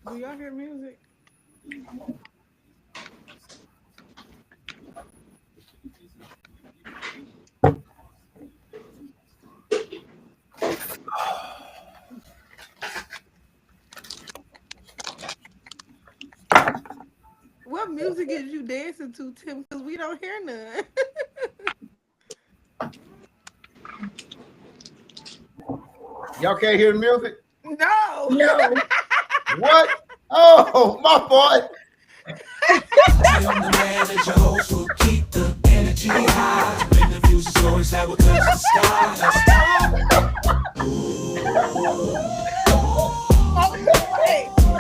Do y'all hear music? What music is you dancing to, Tim? Because we don't hear none. Y'all can't hear the music? No. No. What? Oh, my boy. I am the man that your host will keep the energy high. Bring the future stories that will touch the sky.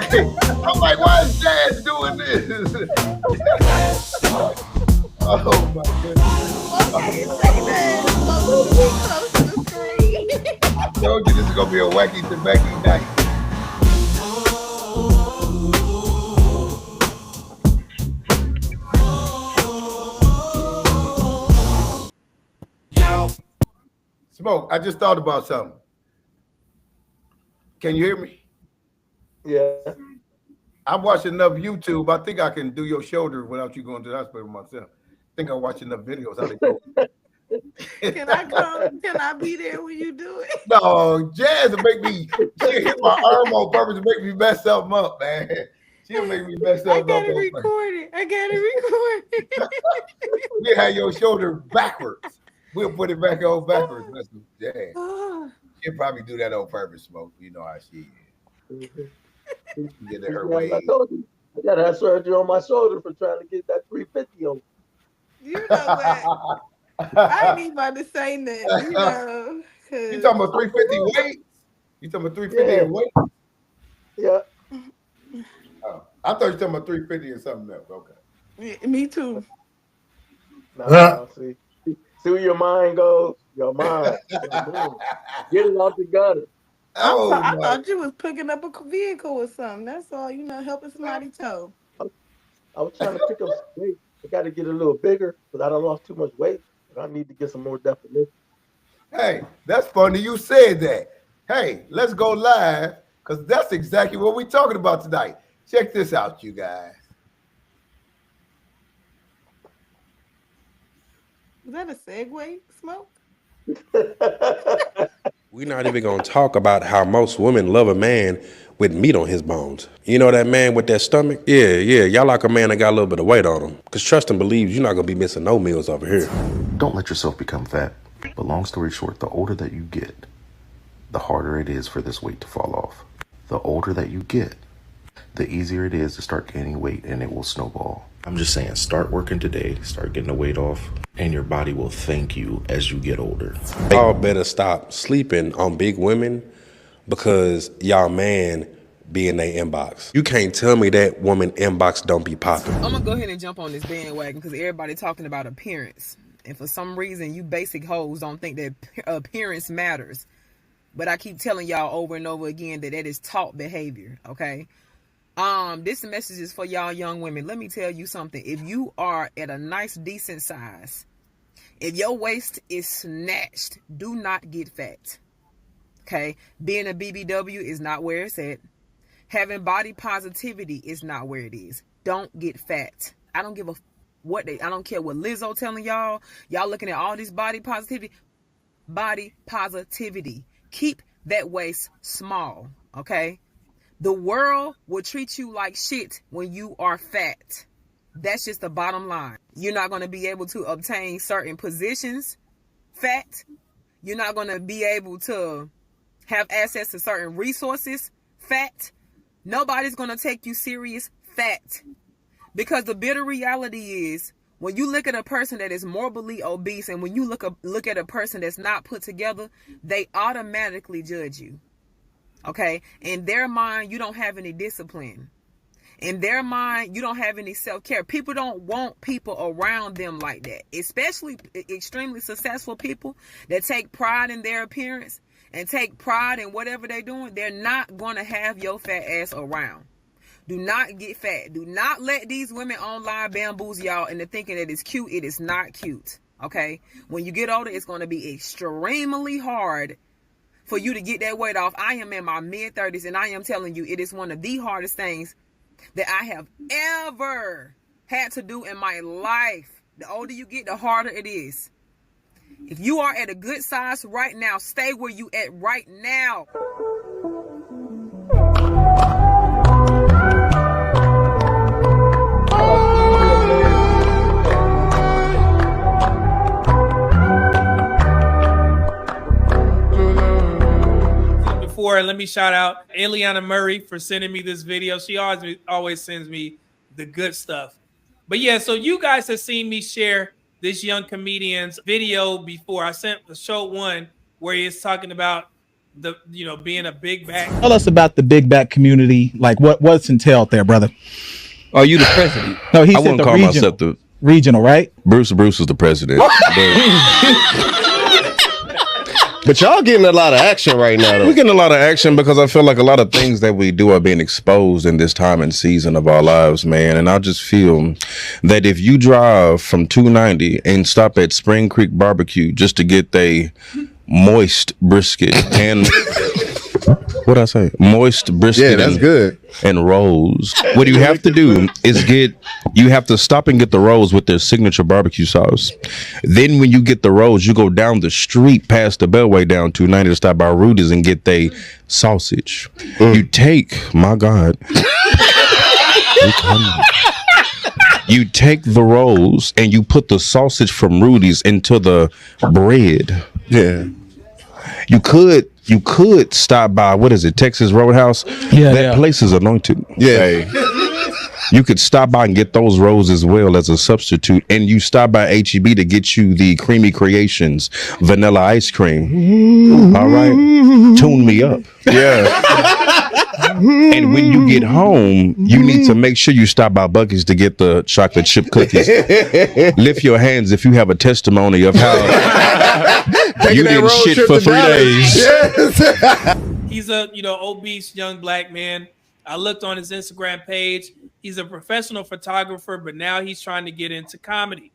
Hey, I'm like, why is Jazz doing this? Oh my goodness. okay, say that closer to me, close to the screen. I told you this is gonna be a wacky tobacco night. Smoke, I just thought about something. Can you hear me? Yeah. I'm watching enough YouTube. I think I can do your shoulder without you going to the hospital myself. I think I watch enough videos how they go. Can I come? Can I be there when you do it? No, Jazz will make me. She'll hit my arm on purpose to make me mess something up, man. She'll make me mess I something up. gotta record it. I gotta record it. We have your shoulder backwards. We'll put it back on backwards. Listen, Jazz. Oh, She'll probably do that on purpose, Smoke. You know how she is. Get in her Like way. I told you, I got to have surgery on my shoulder for trying to get that 350 on. you know what? I ain't even about to say nothing, You because talking about 350 weight? You talking about 350 Yeah. in weight? Yeah. Oh, I thought you were talking about 350 and something else. Okay. me too. Nah, see where your mind goes? Your mind. Like, boom. Get it out the gutter. Oh I my! thought you was picking up a vehicle or something. That's all, helping somebody tow. I, I was trying to pick up some weight. I got to get a little bigger because I done lost too much weight. But I need to get some more definition. Hey, that's funny you said that. Hey, let's go live because that's exactly what we're talking about tonight. Check this out, you guys. Was that a segue, Smoke? We're not even gonna talk about how most women love a man with meat on his bones. You know that man with that stomach? Yeah. Y'all like a man that got a little bit of weight on him. Cause trust and believe you're not gonna be missing no meals over here. Don't let yourself become fat. But long story short, the older that you get, the harder it is for this weight to fall off. The older that you get, the easier it is to start gaining weight and it will snowball. I'm just saying, start working today, start getting the weight off, and your body will thank you as you get older. Y'all better stop sleeping on big women because y'all man be in their inbox. You can't tell me that woman inbox don't be popping. I'm gonna go ahead and jump on this bandwagon because everybody talking about appearance, and for some reason you basic hoes don't think that appearance matters. But I keep telling y'all over and over again that is taught behavior. Okay. This message is for y'all young women. Let me tell you something. If you are at a nice, decent size, if your waist is snatched, do not get fat. Okay. Being a BBW is not where it's at. Having body positivity is not where it is. Don't get fat. I don't give a I don't care what Lizzo telling y'all. Y'all looking at all this body positivity. Body positivity. Keep that waist small. Okay. The world will treat you like shit when you are fat. That's just the bottom line. You're not going to be able to obtain certain positions fat. You're not going to be able to have access to certain resources fat. Nobody's going to take you serious fat. Because the bitter reality is, when you look at a person that is morbidly obese and when you look at a person that's not put together, they automatically judge you. Okay? In their mind, you don't have any discipline. In their mind, you don't have any self-care. People don't want people around them like that. Especially extremely successful people that take pride in their appearance and take pride in whatever they're doing. They're not going to have your fat ass around. Do not get fat. Do not let these women online bamboozle y'all into thinking that it's cute. It is not cute. Okay? When you get older, it's going to be extremely hard for you to get that weight off. I am in my mid-30s, and I am telling you, it is one of the hardest things that I have ever had to do in my life. The older you get, the harder it is. If you are at a good size right now, stay where you at right now. Before, let me shout out Eliana Murray for sending me this video. She always sends me the good stuff. But yeah, so you guys have seen me share this young comedian's video before. I showed one where he is talking about being a big back. Tell us about the big back community. Like what's entailed there, brother? Are you the president? No, he I said wouldn't the call myself the regional, right? Bruce is the president. But y'all getting a lot of action right now, though. We're getting a lot of action because I feel like a lot of things that we do are being exposed in this time and season of our lives, man. And I just feel that if you drive from 290 and stop at Spring Creek Barbecue just to get a moist brisket and what'd I say? Moist brisket. Yeah, that's good. And rolls. What you have to do is you have to stop and get the rolls with their signature barbecue sauce. Then when you get the rolls, you go down the street past the Bellway down 290 to stop by Rudy's and get they sausage. You take, my God. You take the rolls and you put the sausage from Rudy's into the bread. Yeah. You could stop by, what is it, Texas Roadhouse? Yeah, that place is anointed. Yeah. You could stop by and get those rolls as well as a substitute. And you stop by HEB to get you the Creamy Creations vanilla ice cream. All right. Tune me up. Yeah. And when you get home, you need to make sure you stop by Buc-ee's to get the chocolate chip cookies. Lift your hands if you have a testimony of how you didn't shit for 3 days. Yes. He's a obese young black man. I looked on his Instagram page. He's a professional photographer, but now he's trying to get into comedy.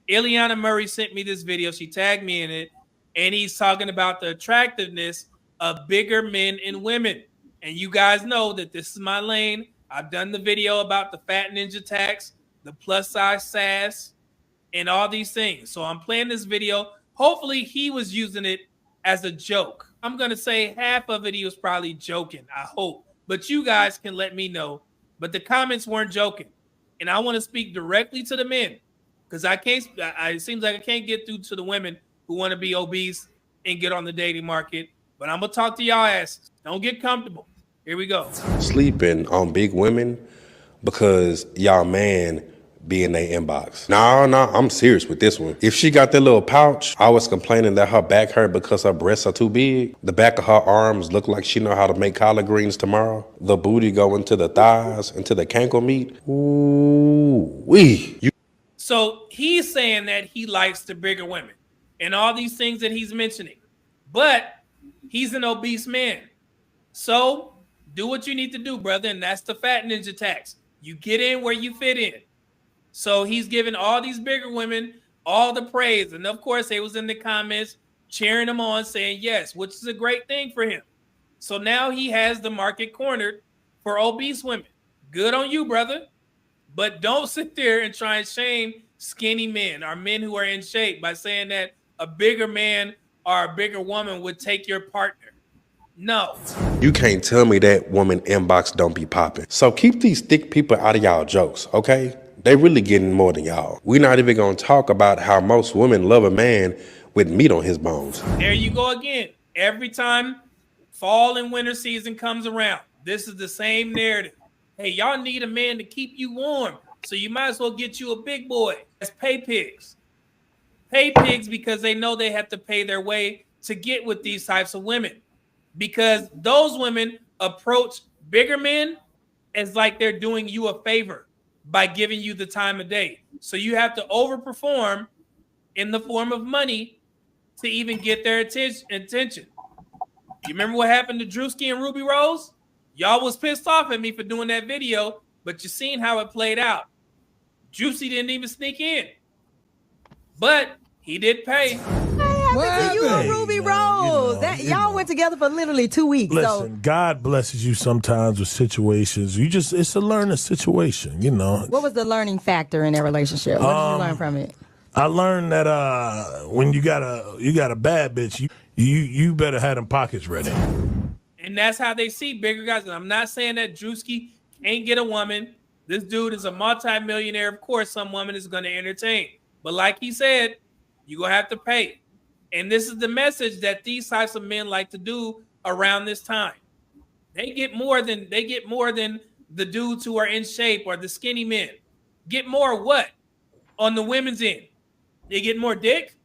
Eliana Murray sent me this video. She tagged me in it, and he's talking about the attractiveness of bigger men and women. And you guys know that this is my lane. I've done the video about the fat ninja tax, the plus size sass, and all these things. So I'm playing this video. Hopefully he was using it as a joke. I'm going to say half of it he was probably joking, I hope. But you guys can let me know. But the comments weren't joking. And I want to speak directly to the men because it seems like I can't get through to the women who want to be obese and get on the dating market. But I'm going to talk to y'all asses. Don't get comfortable. Here we go. Sleeping on big women because y'all man be in their inbox. No, I'm serious with this one. If she got that little pouch, I was complaining that her back hurt because her breasts are too big. The back of her arms look like she know how to make collard greens tomorrow. The booty go into the thighs, into the cankle meat. Ooh, wee. So he's saying that he likes the bigger women and all these things that he's mentioning. But he's an obese man. So do what you need to do, brother. And that's the fat ninja tax. You get in where you fit in. So he's giving all these bigger women all the praise. And of course, they was in the comments cheering him on, saying yes, which is a great thing for him. So now he has the market cornered for obese women. Good on you, brother. But don't sit there and try and shame skinny men or men who are in shape by saying that a bigger man or a bigger woman would take your partner. No. You can't tell me that woman inbox don't be popping. So keep these thick people out of y'all jokes, okay? They really getting more than y'all. We're not even gonna talk about how most women love a man with meat on his bones. There you go again. Every time fall and winter season comes around, this is the same narrative. Hey, y'all need a man to keep you warm, so you might as well get you a big boy. That's pay pigs. Pay pigs because they know they have to pay their way to get with these types of women. Because those women approach bigger men as like they're doing you a favor by giving you the time of day. So you have to overperform in the form of money to even get their attention. You remember what happened to Drewski and Ruby Rose? Y'all was pissed off at me for doing that video, but you seen how it played out. Juicy didn't even sneak in, but he did pay. What happened to you and Ruby Rose? That y'all went together for literally 2 weeks. Listen, God blesses you sometimes with situations. It's a learning situation, you know. What was the learning factor in their relationship? What did you learn from it? I learned that when you got a bad bitch, you better have them pockets ready. And that's how they see bigger guys. And I'm not saying that Drewski can't get a woman. This dude is a multimillionaire. Of course, some woman is going to entertain. But like he said, you're going to have to pay. And this is the message that these types of men like to do around this time. They get more than the dudes who are in shape or the skinny men. Get more what? On the women's end. They get more dick?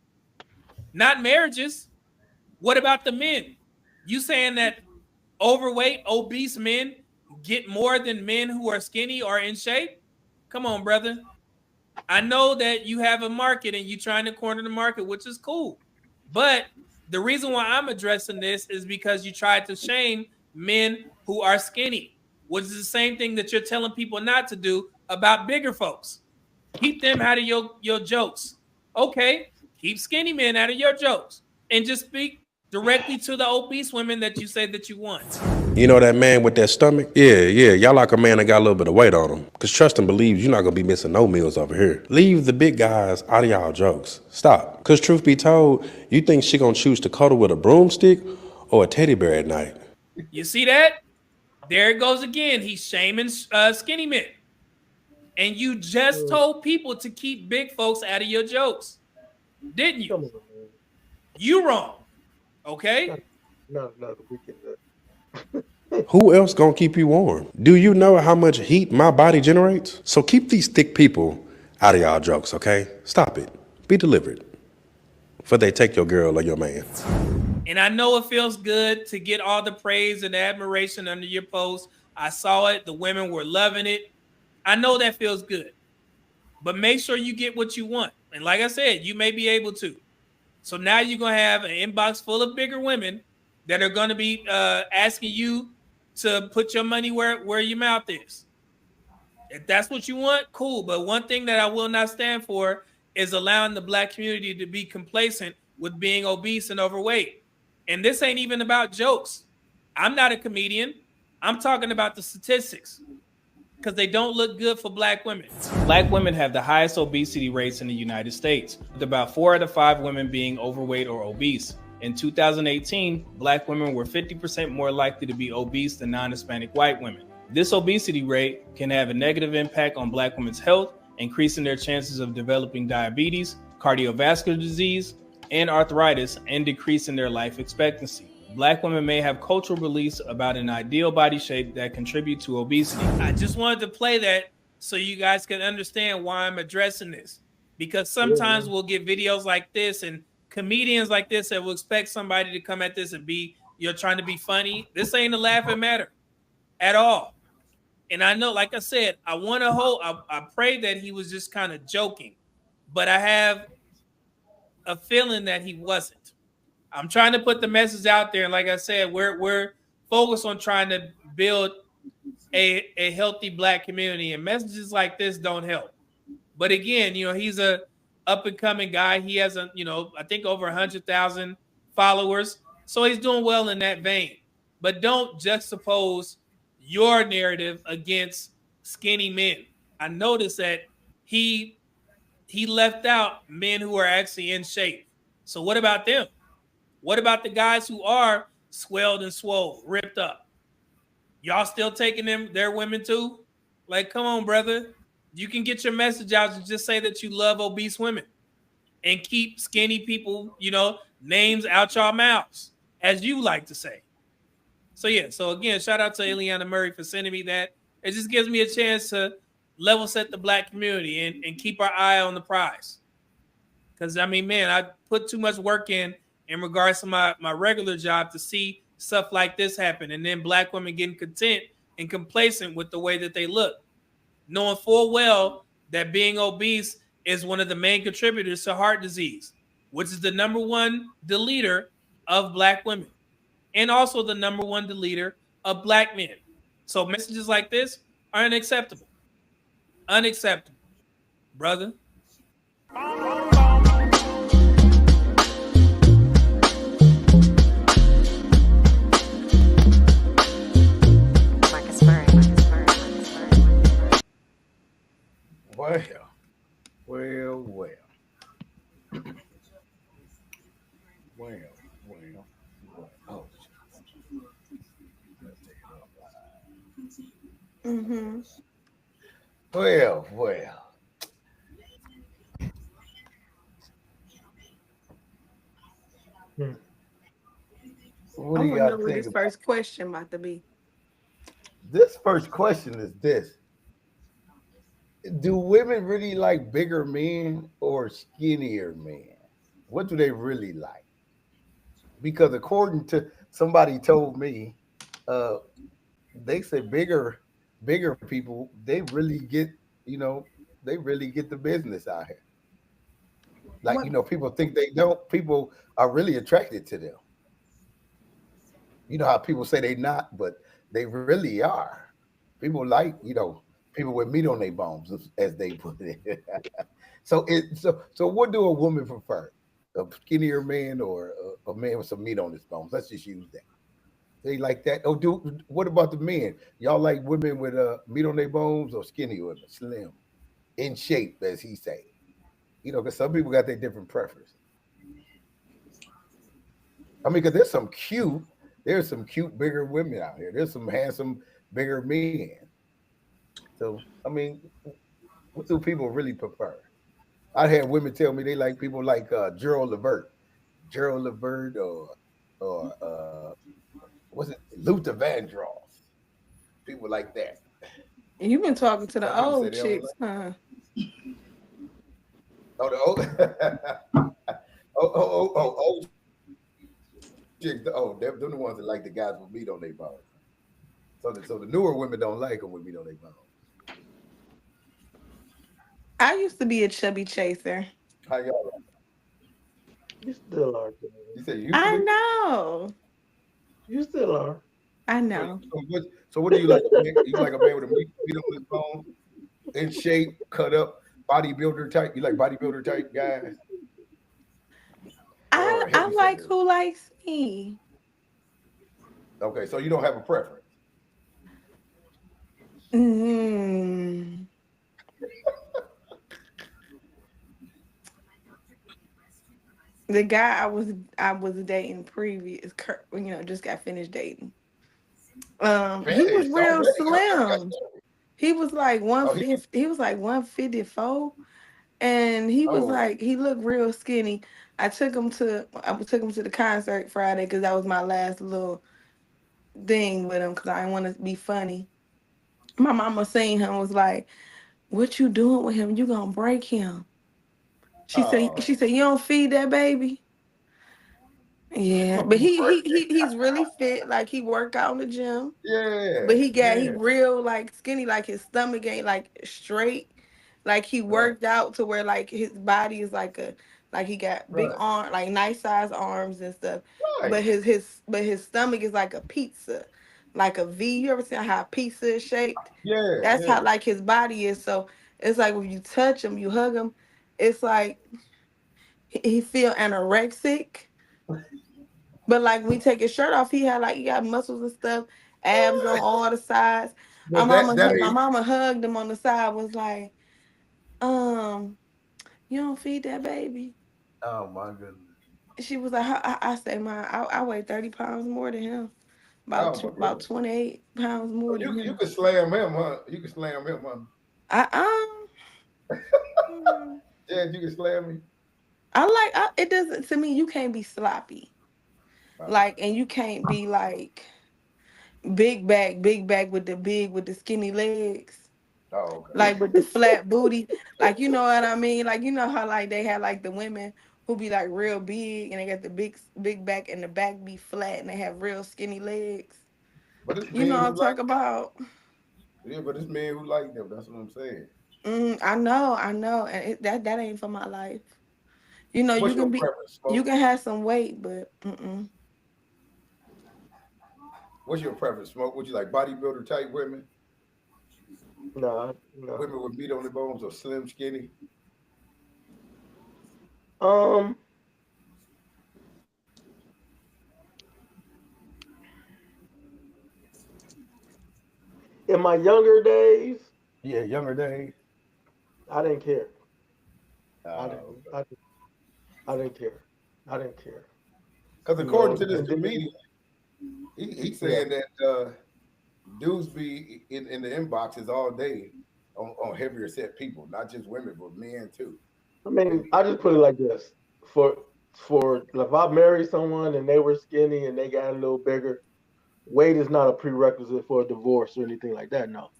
Not marriages. What about the men? You saying that overweight, obese men get more than men who are skinny or in shape? Come on, brother. I know that you have a market and you're trying to corner the market, which is cool. But the reason why I'm addressing this is because you tried to shame men who are skinny, which is the same thing that you're telling people not to do about bigger folks. Keep them out of your jokes. Okay, keep skinny men out of your jokes and just speak directly to the obese women that you say that you want. You know that man with that stomach? Yeah. Y'all like a man that got a little bit of weight on him. Because trust and believe you're not going to be missing no meals over here. Leave the big guys out of y'all jokes. Stop. Because truth be told, you think she going to choose to cuddle with a broomstick or a teddy bear at night? You see that? There it goes again. He's shaming skinny men. And you just told people to keep big folks out of your jokes. Didn't you? You wrong. Okay? No, we can do Who else gonna keep you warm? Do you know how much heat my body generates? So keep these thick people out of y'all jokes, okay? Stop it. Be deliberate. Before they take your girl or your man. And I know it feels good to get all the praise and admiration under your post. I saw it. The women were loving it. I know that feels good. But make sure you get what you want. And like I said, you may be able to. So now you're going to have an inbox full of bigger women that are going to be asking you to put your money where your mouth is. If that's what you want, cool. But one thing that I will not stand for is allowing the black community to be complacent with being obese and overweight. And this ain't even about jokes. I'm not a comedian. I'm talking about the statistics because they don't look good for black women. Black women have the highest obesity rates in the United States, with about 4 out of 5 women being overweight or obese. In 2018, black women were 50% more likely to be obese than non-Hispanic white women. This obesity rate can have a negative impact on black women's health, increasing their chances of developing diabetes, cardiovascular disease, and arthritis, and decreasing their life expectancy. Black women may have cultural beliefs about an ideal body shape that contribute to obesity. I just wanted to play that so you guys can understand why I'm addressing this. Because sometimes we'll get videos like this and comedians like this that will expect somebody to come at this and be, you're trying to be funny. This ain't a laughing matter at all. And I know, like I said, I want to hope, I pray that he was just kind of joking, but I have a feeling that he wasn't. I'm trying to put the message out there. And like I said, we're focused on trying to build a healthy black community, and messages like this don't help. But again, he's a up and coming guy. He has I think over 100,000 followers. So he's doing well in that vein. But don't juxtapose your narrative against skinny men. I noticed that he left out men who are actually in shape. So what about them? What about the guys who are swelled and swole, ripped up? Y'all still taking their women too? Like, come on, brother. You can get your message out and just say that you love obese women and keep skinny people, names out y'all mouths, as you like to say. So yeah, so again, shout out to Eliana Murray for sending me that. It just gives me a chance to level set the black community and keep our eye on the prize. Because, I put too much work in regards to my regular job to see stuff like this happen. And then black women getting content and complacent with the way that they look, knowing full well that being obese is one of the main contributors to heart disease, which is the number one deleter of black women and also the number one deleter of black men. So messages like this are unacceptable. Unacceptable, brother. Oh, Mm-hmm. well. What I do you want to know guys what think this about first question about to be. this? First question is this: do women really like bigger men or skinnier men? What do they really like? Because according to somebody told me, uh, they said bigger people, they really get, you know, they really get the business out here. Like, What? people think they don't. People are really attracted to them. You know how people say they not, but they really are. People like, people with meat on their bones, as they put it. So what do a woman prefer? A skinnier man or a man with some meat on his bones? Let's just use that. They like that. Oh, what about the men? Y'all like women with meat on their bones or skinny women, slim, in shape, as he say? Because some people got their different preferences. I mean, because there's some cute bigger women out here. There's some handsome bigger men. So I mean, what do people really prefer? I had women tell me they like people like Gerald Levert, or was it Luther Vandross? People like that. You've been talking to Some the people say old they don't chicks, like. huh? Oh, the old. oh, chicks. Oh, they're the ones that like the guys with meat on their bones. So the newer women don't like them with meat on their bones. I used to be a chubby chaser. How y'all like? You still are. You said you used to I be. know. You still are. I So, know. what do you like? You like a man with a meat on his bone, in shape, cut up, bodybuilder type? You like bodybuilder type guys or I heavy like setters? who likes me. Okay, so you don't have a preference. Mm. The guy I was dating previous, just got finished dating. He was Finished real already. I slim. He was like oh, he, 150. He was like 154, and he was oh, like he looked real skinny. I took him to the concert Friday because that was my last little thing with him because I didn't want to be funny. My mama seen him was like, "What you doing with him? You gonna break him?" She said. oh, She said, "You don't feed that baby." Yeah, but he's really fit. Like he work out in the gym. But yeah, he yeah, real like skinny, like his stomach ain't like straight. Like he right, worked out to where like his body is like he got big right, arm, like nice size arms and stuff. But right, his stomach is like a pizza, like a V. You ever seen how a pizza is shaped? yeah, That's yeah, how like his body is. So it's like when you touch him, you hug him, it's like he feel anorexic. But like when we take his shirt off, he got muscles and stuff, abs on all the sides. My but mama, that my ain't. mama hugged him on the side, was like, you don't feed that baby. Oh my goodness. She was like, I say, I weigh 30 pounds more than him, Oh my about goodness. 28 pounds So more than you him. could slam him, huh? You could slam him, huh? I mm, Yeah, you can slam me. it doesn't to me. You can't be sloppy, Oh, like, and you can't be like big back with the skinny legs. oh, okay. Like with the flat booty, like you know what I mean. Like you know how like they have like the women who be like real big and they got the big back and the back be flat and they have real skinny legs. But it's You know men what who I'm like talking about? yeah, but it's men who like them. That's what I'm saying. I know, and that ain't for my life. You know, What's your preference, you Smoke? can have some weight, but What's your preference, Smoke? Would you like bodybuilder type women? No. Women with meat on their bones or slim, skinny? Um, in my younger days, Yeah, younger days. I didn't care. I Uh, didn't. I didn't care. I didn't care. Because according to this comedian, he said that dudes be in the inboxes all day on heavier set people, not just women, but men too. I mean, I just put it like this: for if I marry someone and they were skinny and they got a little bigger, weight is not a prerequisite for a divorce or anything like that. No.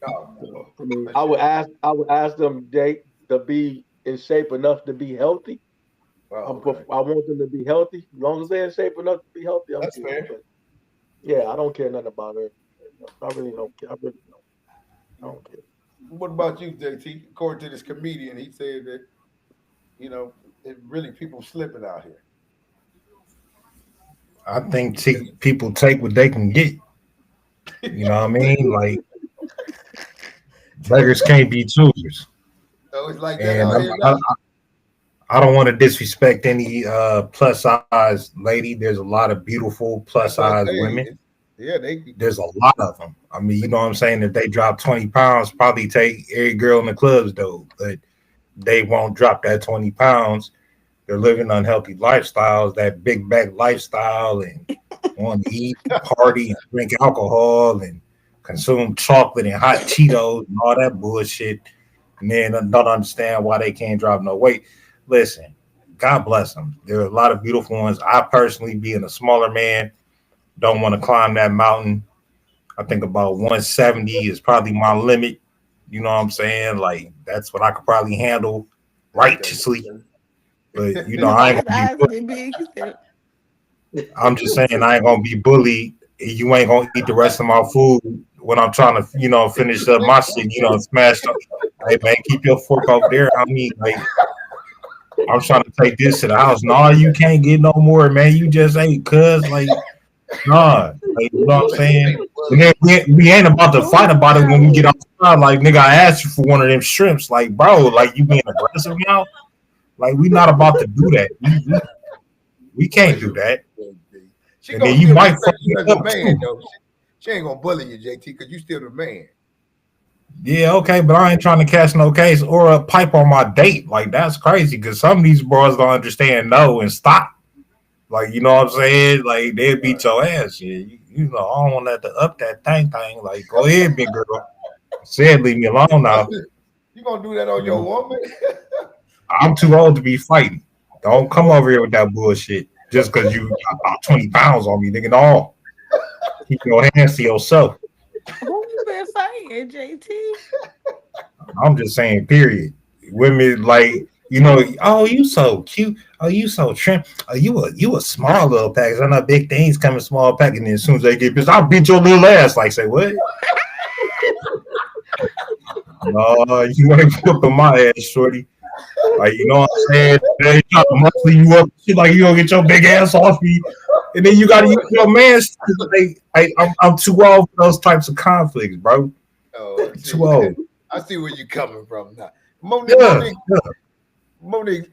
Oh, I mean, I would ask them to be in shape enough to be healthy. Oh, I want them to be healthy. As long as they're in shape enough to be healthy, I'm That's good. fair. But yeah, I don't care nothing about her. I really don't care. I don't care. What about you, JT? According to this comedian, he said that it really people slipping out here. I think people take what they can get. You know what I mean? Like beggars can't be choosers. So it's like And that out here now. I don't want to disrespect any plus size lady. There's a lot of beautiful plus size women. Yeah, there's a lot of them. I mean, you know what I'm saying? If they drop 20 pounds, probably take every girl in the clubs though, but they won't drop that 20 pounds. They're living unhealthy lifestyles, that big back lifestyle, and want to eat, party, and drink alcohol, and consume chocolate and hot Cheetos and all that bullshit. And then don't understand why they can't drop no weight. Listen, God bless them. There are a lot of beautiful ones. I personally, being a smaller man, don't want to climb that mountain. I think about 170 is probably my limit. You know what I'm saying? Like, that's what I could probably handle righteously. But, I ain't gonna be I'm just saying I ain't gonna be bullied. You ain't gonna eat the rest of my food when I'm trying to, finish up my shit, smash up. Hey man, keep your fork over there. I mean, like, I'm trying to take this to the house. No, you can't get no more, man. You just ate, cuz, like, nah. Like, you know what I'm saying? And then we ain't about to fight about it when we get outside. Like, nigga, I asked you for one of them shrimps. Like, bro, like, you being aggressive now? Like, we not about to do that. We can't do that. She And gonna then you might fuck you me as a up man, too. though. She ain't gonna bully you, JT, because you still the man. Yeah, okay, but I ain't trying to catch no case or a pipe on my date. Like, that's crazy because some of these bros don't understand no and stop. Like, you know what I'm saying? Like, they'll beat your ass. Yeah, I don't want that to up that thing. Like, go ahead, big girl. Said leave me alone now. You gonna do that on your woman? I'm too old to be fighting. Don't come over here with that bullshit just because you got about 20 pounds on me, nigga. No. Keep your hands to yourself. Who you been fighting, JT? I'm just saying, period. Women like, oh, you so cute. Oh, you so trim. Oh, you a small little package. I know big things come in small package, and as soon as they get pissed, I'll beat your little ass. Like, say what? No, you ain't whooping my ass, shorty. Like, you know what I'm saying? They try to muscle you up, shit, like you gonna get your big ass off me, and then you gotta use your man. I'm too old for those types of conflicts, bro. Oh, Too old. I see where you're coming from now. Monique,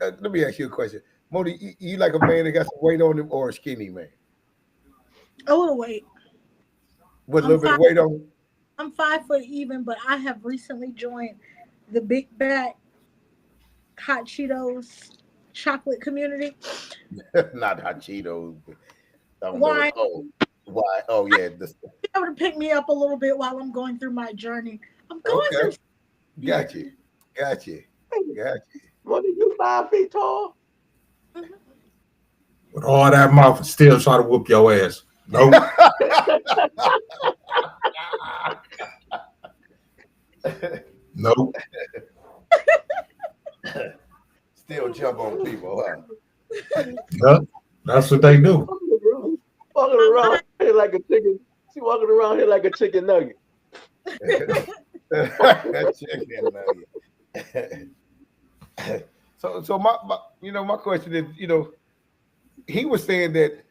let me ask you a question. Monique, you like a man that got some weight on him or a skinny man? A little weight. With a little bit of weight on him? I'm 5 foot even, but I have recently joined the big back hot Cheetos chocolate community. Not hot Cheetos. Why? Why? Oh, yeah. Be able to pick me up a little bit while I'm going through my journey. I'm going through. Got you. What are you 5 feet tall? Mm-hmm. With all that mouth and still try to whoop your ass. Nope. Nope. Still jump on people, huh? Yep. That's what they do. Walking around here like a chicken. She walking around here like a chicken nugget. Chicken nugget. So my question is, he was saying that,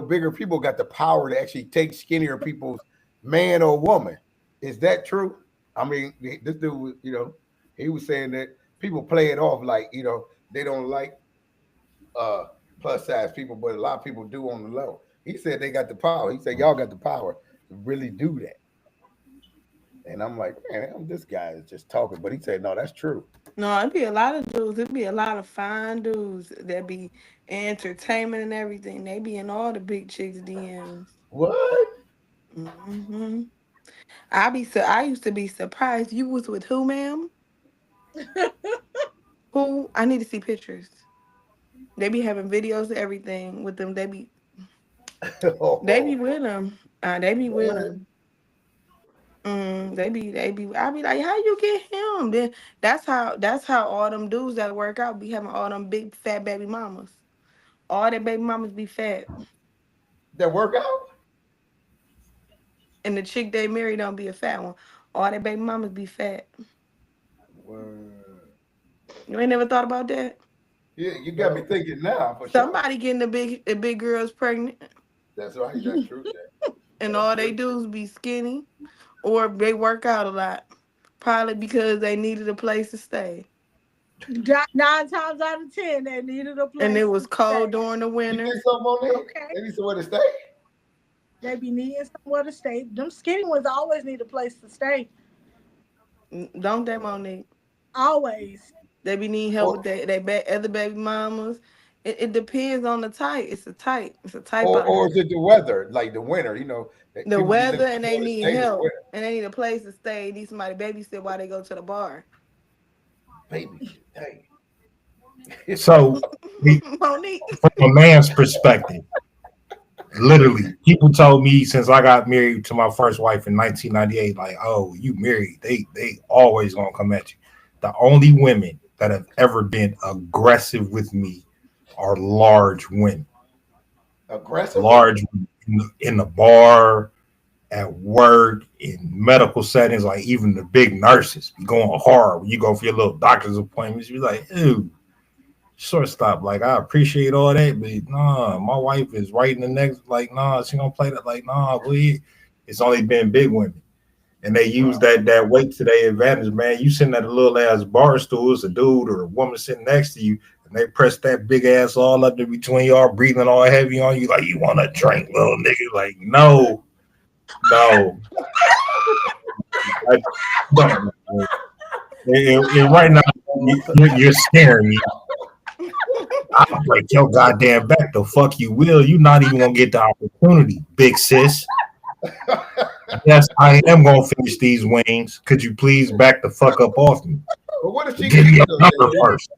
bigger people got the power to actually take skinnier people's man or woman. Is that true? I mean, this dude, he was saying that people play it off like, they don't like plus size people, but a lot of people do on the low. He said they got the power. He said y'all got the power to really do that. And I'm like, man, this guy is just talking. But he said, no, that's true. No, it'd be a lot of dudes. It'd be a lot of fine dudes that be entertainment and everything. They be in all the big chicks' DMs. What? Mm-hmm. I used to be surprised. You was with who, ma'am? Who? I need to see pictures. They be having videos and everything with them. They be with them. They be with them. They be. I be like, how you get him? Then that's how all them dudes that work out be having all them big fat baby mamas. All their baby mamas be fat. That work out? And the chick they marry don't be a fat one. All their baby mamas be fat. Word. You ain't never thought about that? Yeah, you got me thinking now. For Somebody getting the big girls pregnant. That's right. That's true. And all they do is be skinny, or they work out a lot. Probably because they needed a place to stay. 9 times out of 10, they needed a place. And it was cold during the winter. You get something on there? Okay. They need somewhere to stay? They be needing somewhere to stay. Them skinny ones always need a place to stay. Don't they, Monique? Always. They be needing help with their other baby mamas. It depends on the type. It's a type. Or is it the weather, like the winter? You know, the weather, and they need help, and they need a place to stay. Need somebody to babysit while they go to the bar. Baby, hey. So, Monique, from a man's perspective, literally, people told me since I got married to my first wife in 1998, like, oh, you married, they always gonna come at you. The only women that have ever been aggressive with me are large women. Aggressive? Large in the bar, at work, in medical settings, like even the big nurses be going hard when you go for your little doctor's appointments. You're like, ew, shortstop. Like, I appreciate all that, but nah, my wife is right in the next. Like, nah, she gonna play that. Like, nah, it's only been big women. And they use that weight to their advantage, man. You sitting at a little ass bar stool, it's a dude or a woman sitting next to you, and they press that big ass all up in between y'all, breathing all heavy on you, like, you want to drink, little nigga? Like, no. Right now, you're scaring me. I'll break your goddamn back. The fuck you will. You're not even gonna get the opportunity, big sis. Yes, I am gonna finish these wings. Could you please back the fuck up off me? But what if she give me a number first?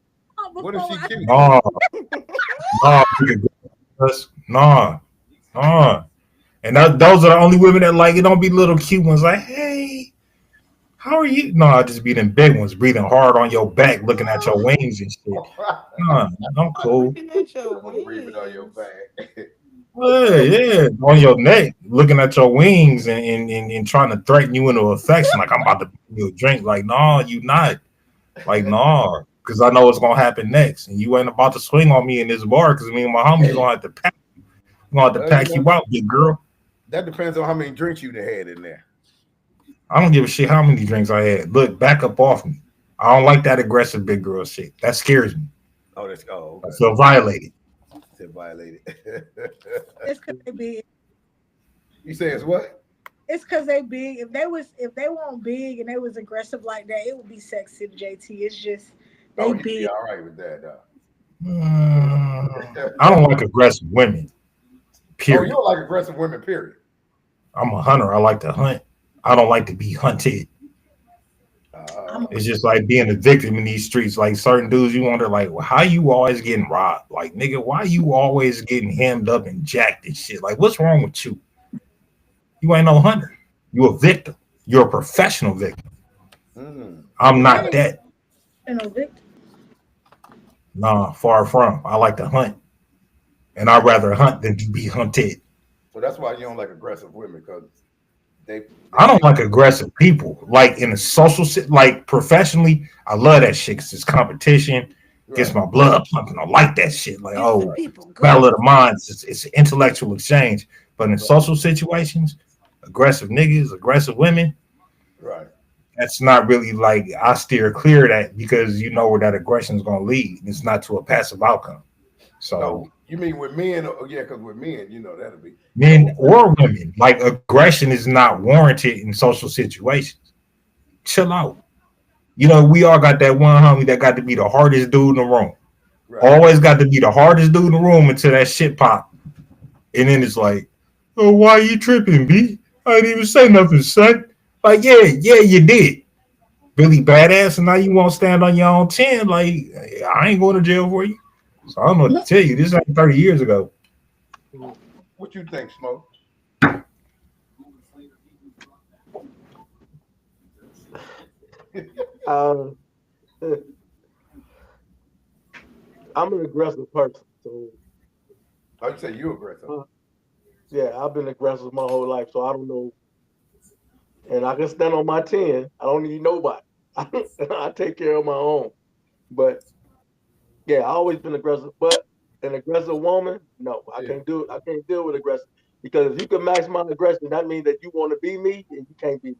What if she cute? Nah. And those are the only women that like it. Don't be little cute ones like, hey, how are you? No, I just be them big ones breathing hard on your back, looking at your wings and shit. Nah, I'm cool. Breathing on your back. Yeah, on your neck, looking at your wings and trying to threaten you into affection. Like, I'm about to give you a drink. Like, no, you not. Like, no, because I know what's gonna happen next, and you ain't about to swing on me in this bar because me and my homies gonna have to pack you. Gonna have to pack you out, big girl. That depends on how many drinks you had in there. I don't give a shit how many drinks I had. Look, back up off me. I don't like that aggressive big girl shit. That scares me. Okay. I feel violated. Violated. It's because they big. You say it's what? It's because they big. If they weren't big and they was aggressive like that, it would be sexy to JT. It's just they big. Be all right with that, I don't like aggressive women. Period. Oh, you don't like aggressive women, period. I'm a hunter. I like to hunt. I don't like to be hunted. It's just like being a victim in these streets. Like, certain dudes, you wonder, like, well, how you always getting robbed? Like, nigga, why you always getting hemmed up and jacked and shit? Like, what's wrong with you? You ain't no hunter. You a victim. You're a professional victim. I'm not that. No victim. Nah, far from. I like to hunt. And I'd rather hunt than to be hunted. So that's why you don't like aggressive women, because I don't like aggressive people. Like, in a social, like, professionally, I love that shit because it's competition. Gets my blood pumping. I like that shit. Like, oh, battle of the minds. It's an intellectual exchange. But in social situations, aggressive niggas, aggressive women, right? That's not really, like, I steer clear of that because you know where that aggression is going to lead. It's not to a passive outcome. So. No, you mean with men? Yeah, because with men, you know, that'll be men or women. Like, aggression is not warranted in social situations. chill out. You know, we all got that one homie that got to be the hardest dude in the room. Right. Always got to be the hardest dude in the room until that shit pop. And then it's like, oh, why you tripping, B? I didn't even say nothing, son. Like, yeah, you did. Really badass, and now you won't stand on your own 10. Like, I ain't going to jail for you. So I don't know what to tell you. This is like 30 years ago. What you think, Smoke? I'm an aggressive person, so I'd say you aggressive. Yeah, I've been aggressive my whole life, so I don't know. And I can stand on my 10. I don't need nobody. I take care of my own. But yeah, I always been aggressive. But an aggressive woman, no, I can't do it. I can't deal with aggressive. Because if you can match my aggression, that means that you want to be me and you can't be me.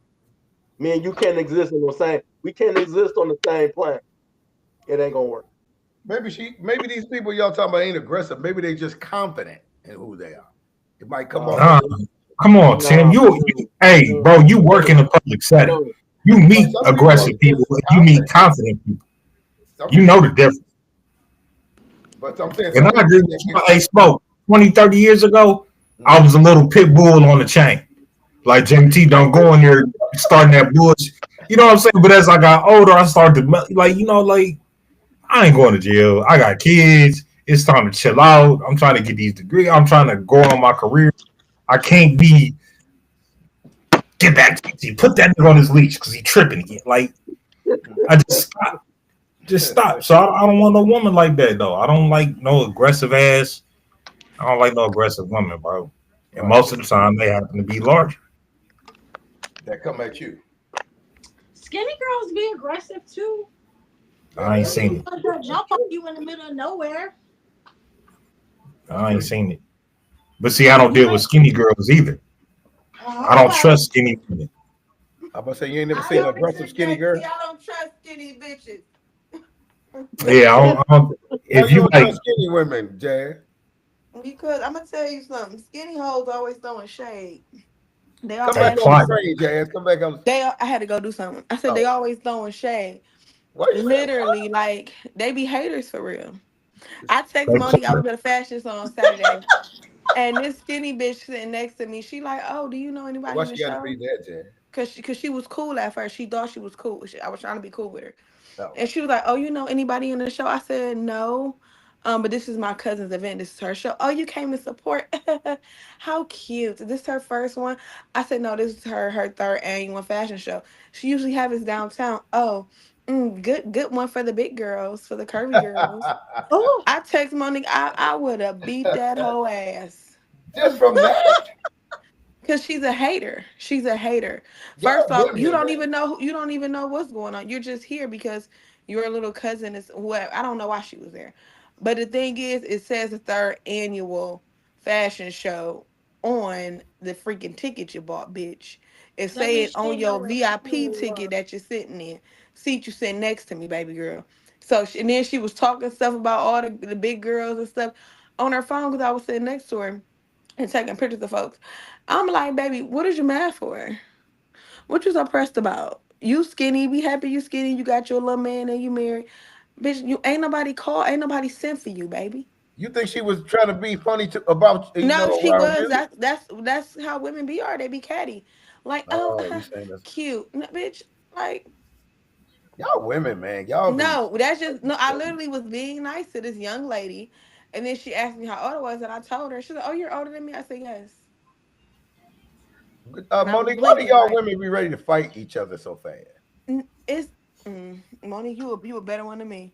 Me and you can't exist in the same. We can't exist on the same planet. It ain't gonna work. Maybe these people y'all talking about ain't aggressive. Maybe they just confident in who they are. It might come off. Come on, Tim. Hey, bro, you work in a public setting. You meet aggressive people. You meet confident people. You know the difference. But I'm saying, and I agree with you. Hey, Smoke, 20, 30 years ago, I was a little pit bull on the chain. Like Jimmy T, don't go in there starting that bullshit. You know what I'm saying? But as I got older, I started to, like, you know, like, I ain't going to jail. I got kids. It's time to chill out. I'm trying to get these degrees. I'm trying to go on my career. I can't be, get back to you. Put that nigga on his leash because he tripping again. Like, I just stop. So I don't want no woman like that, though. I don't like no aggressive ass. I don't like no aggressive women, bro. And most of the time, they happen to be larger. That come at you. Skinny girls be aggressive too. I ain't seen it. They'll jump on you in the middle of nowhere. I ain't seen it. But see, I don't deal with skinny girls either. I don't trust skinny women. I'm gonna say you ain't never seen an aggressive skinny girl. I don't trust skinny bitches. Yeah, I don't, if you like skinny women, Jazz. Because I'm gonna tell you something. Skinny hoes always throwing shade. They Come always back on the train, Jazz. Come back on. I had to go do something. I said they always throwing shade. Literally, like they be haters for real. I text Monique. I was at a fashion show on Saturday, and this skinny bitch sitting next to me. She like, "Oh, do you know anybody Why in the she got to show?" be that, Jazz? Cause she was cool at first. She thought she was cool. I was trying to be cool with her. Oh. And she was like, "Oh, you know anybody in the show?" I said, "No. But this is my cousin's event. This is her show." "Oh, you came to support." How cute. Is this her first one? I said, "No, this is her third annual fashion show. She usually have it downtown." "Oh, good one for the big girls, for the curvy girls." Oh, I text Monique. I would have beat that whole ass. Just from that. Because she's a hater. She's a hater. Y'all First off, women, you don't man. even know what's going on. You're just here because your little cousin is what I don't know why she was there. But the thing is, it says the third annual fashion show on the freaking ticket you bought, bitch. It say it on your VIP ticket that you're sitting in. Seat you sitting next to me, baby girl. So and then she was talking stuff about all the big girls and stuff on her phone because I was sitting next to her and taking pictures of folks. I'm like, baby, what is you mad for? What you so pressed about? You skinny, be happy you skinny, you got your little man and you married. Bitch, you ain't nobody called, ain't nobody sent for you, baby. You think she was trying to be funny about you? No, know, she around was. you? That's how women be they be catty. Like, you saying that's cute. No, bitch, like y'all women, man. Y'all no, that's just no, I literally was being nice to this young lady. And then she asked me how old I was, and I told her. She said, "Oh, you're older than me." I said, "Yes." Monique, why do y'all women be ready to fight each other so fast? It's Monique, you a better one than me.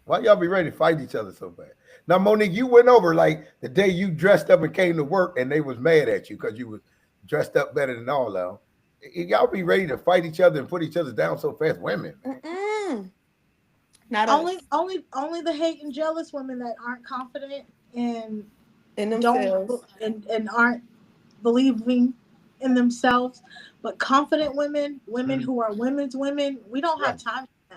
Why y'all be ready to fight each other so bad? Now, Monique, you went over like the day you dressed up and came to work, and they was mad at you because you was dressed up better than all of them. Y'all be ready to fight each other and put each other down so fast, women. Not only the hate and jealous women that aren't confident and themselves and aren't believing in themselves, but confident women who are women's women, we don't have time for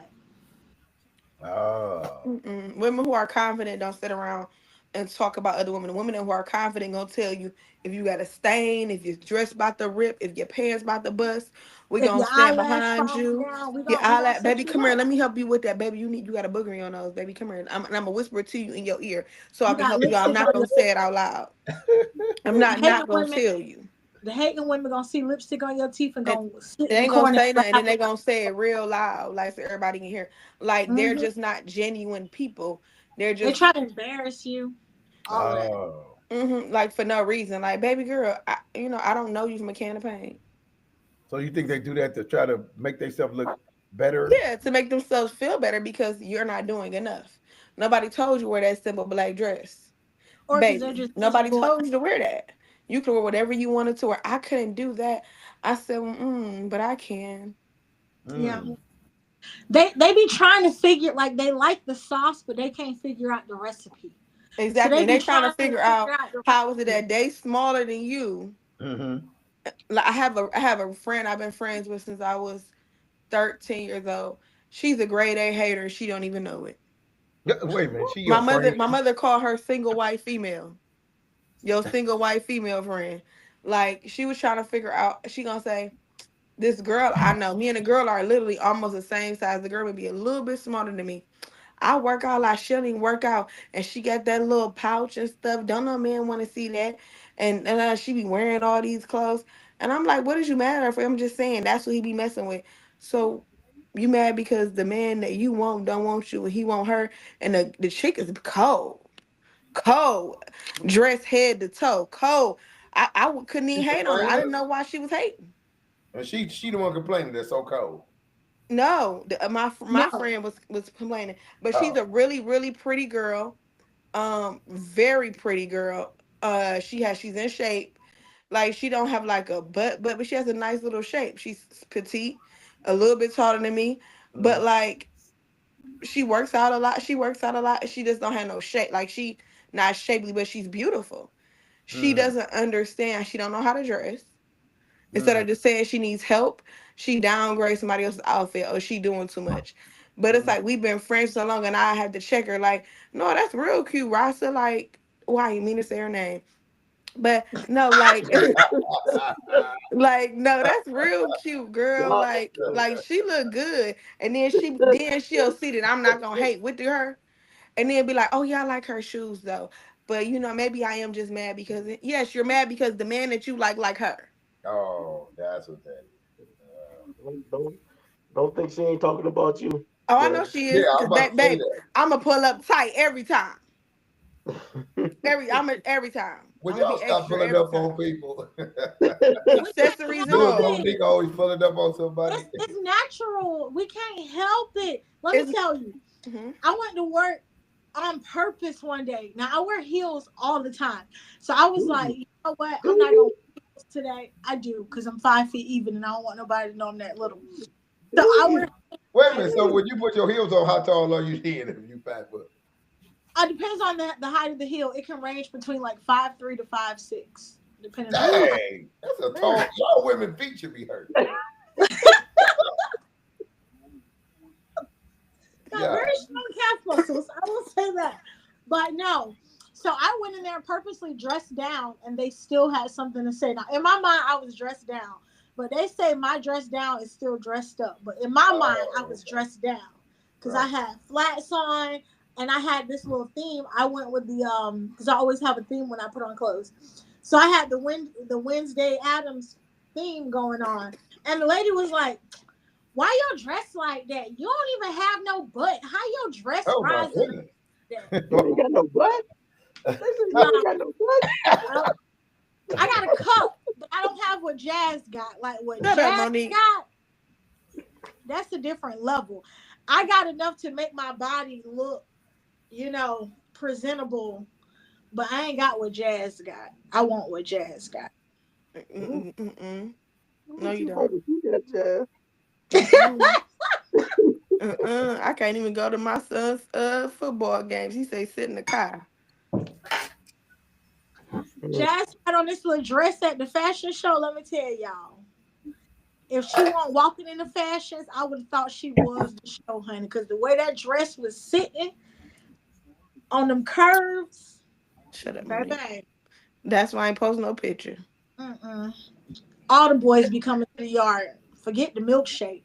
that. Oh. Women who are confident don't sit around and talk about other women. Women who are confident gonna tell you if you got a stain, if your dress about to rip, if your pants about to bust. We If gonna your stand eyelash behind falls you. down, we Your gonna eyelash, set baby, you come here. up. Let me help you with that, baby. You got a booger in your nose, baby. Come here. I'm gonna whisper it to you in your ear so I You can got help you out. I'm lipstick not on gonna your say it out loud. I'm the hating not gonna women. tell you. The hating women gonna see lipstick on your teeth and It, gonna sit it in the ain't gonna corner say and nothing, laugh. and they gonna say it real loud, like so everybody can hear. Like they're Mm-hmm. just not genuine people. They're They just try to embarrass you. All of that. Oh, like for no reason. Like, baby girl, I don't know you from a can of paint. so you think they do that to try to make themselves look better? Yeah, to make themselves feel better because you're not doing enough. Nobody told you wear that simple black dress, Or because they're baby. just Nobody miserable. told you to wear that. You can wear whatever you wanted to wear. I couldn't do that. I said, but I can. Yeah. Mm. They be trying to figure like they like the sauce, but they can't figure out the recipe. So Exactly. they And be they trying to trying to figure figure out out the how is it recipe. that they smaller than you. Mm-hmm. Like I have a friend I've been friends with since I was 13 years old. She's a grade A hater. She don't even know it. Wait a minute, she your My friend? mother called her single white female. Your single white female friend. Like she was trying to figure out. She gonna say this girl I know. Me and the girl are literally almost the same size. The girl would be a little bit smaller than me. I work out like she don't even work out, and she got that little pouch and stuff. Don't no man want to see that, and she be wearing all these clothes, and I'm like, what is you mad at her for? I'm just saying that's what he be messing with. So you mad because the man that you want don't want you, and he want her, and the chick is cold, dress head to toe, cold. Couldn't even She hate on her. I complaining? didn't know why she was hating. And she the one complaining that's so cold. No, my No. friend was complaining, but she's Oh. a really pretty girl. Very pretty girl. She's in shape. Like she don't have like a butt, but she has a nice little shape. She's petite, a little bit taller than me, but like she works out a lot. She works out a lot. She just don't have no shape. Like she not shapely, but she's beautiful. She Mm. doesn't understand. She don't know how to dress. Instead Mm. of just saying she needs help, she downgrades somebody else's outfit or she doing too much. But it's like we've been friends so long and I had to check her like, no, that's real cute, Rasa. Like, why you mean to say her name? But no, like like no, that's real cute, girl. Like she look good. And then she'll see that I'm not gonna hate with her. And then be like, oh yeah, I like her shoes though. But maybe I am just mad because yes, you're mad because the man that you like her. Oh, that's what that is. Don't think she ain't talking about you. Oh, I know she Yeah, is. I was Cause about to say babe, that. I'ma pull up tight every time. Every time. Would I'm gonna y'all be stop extra pulling every up on time. people? Accessories and You and all. Monique always pulling up on somebody. It's natural. We can't help it. Let me It's tell you. I went to work on purpose one day. Now I wear heels all the time. So I was like, you know what? I'm not gonna wear heels today. I do because I'm 5 feet even and I don't want nobody to know I'm that little. So I wear Wait a minute. So when you put your heels on, how tall are you then if you 5 foot? It depends on the height of the heel. It can range between like 5'3" to 5'6", depending on. Dang, that's a tall. Y'all women feet should be hurt. Got very strong calf muscles. I will say that. But no. So I went in there purposely dressed down, and they still had something to say. Now, in my mind, I was dressed down, but they say my dress down is still dressed up. But in my mind, I was dressed down because I had flats on, and I had this little theme. I went with the because I always have a theme when I put on clothes. So I had the Wednesday Addams theme going on, and the lady was like, why y'all dressed like that? You don't even have no butt. How your dress rising? You ain't got no butt. I got no butt. I got a cup, but I don't have what Jazz got. Like what Shut up, Jazz Monique. got, that's a different level. I got enough to make my body look, presentable, but I ain't got what Jazz got. I want what Jazz got. No, you don't. You got Jazz. I can't even go to my son's football games. He say sit in the car. Jazz had on this little dress at the fashion show. Let me tell y'all, if she weren't walking in the fashions, I would have thought she was the show, honey. Because the way that dress was sitting on them curves. Shut up, baby. That's why I ain't post no picture. All the boys be coming to the yard Forget the milkshake.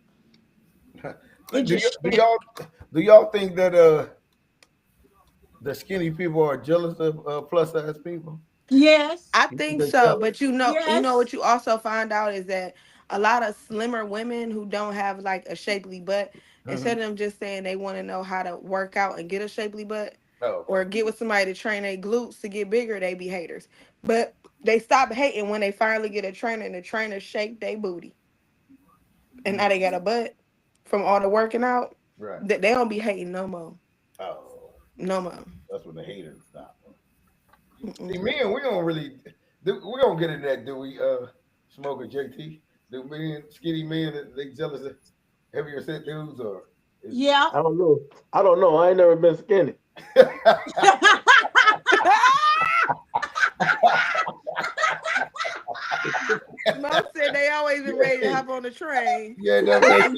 It do just y'all think that the skinny people are jealous of plus size people? Yes. I think so, but you know what you also find out is that a lot of slimmer women who don't have like a shapely butt, instead of them just saying they want to know how to work out and get a shapely butt, or get with somebody to train their glutes to get bigger, they be haters. But they stop hating when they finally get a trainer and the trainer shake their booty, and now they got a butt from all the working out. Right. They don't be hating no more. Oh, no more. That's when the haters stop. See, men, we don't really, we don't get into that, do we? Smoker JT, do men, skinny men, they jealous of heavier set dudes, or? Yeah. I don't know. I ain't never been skinny. Mo said they always been ready to hop on the train. Yeah, that's I ain't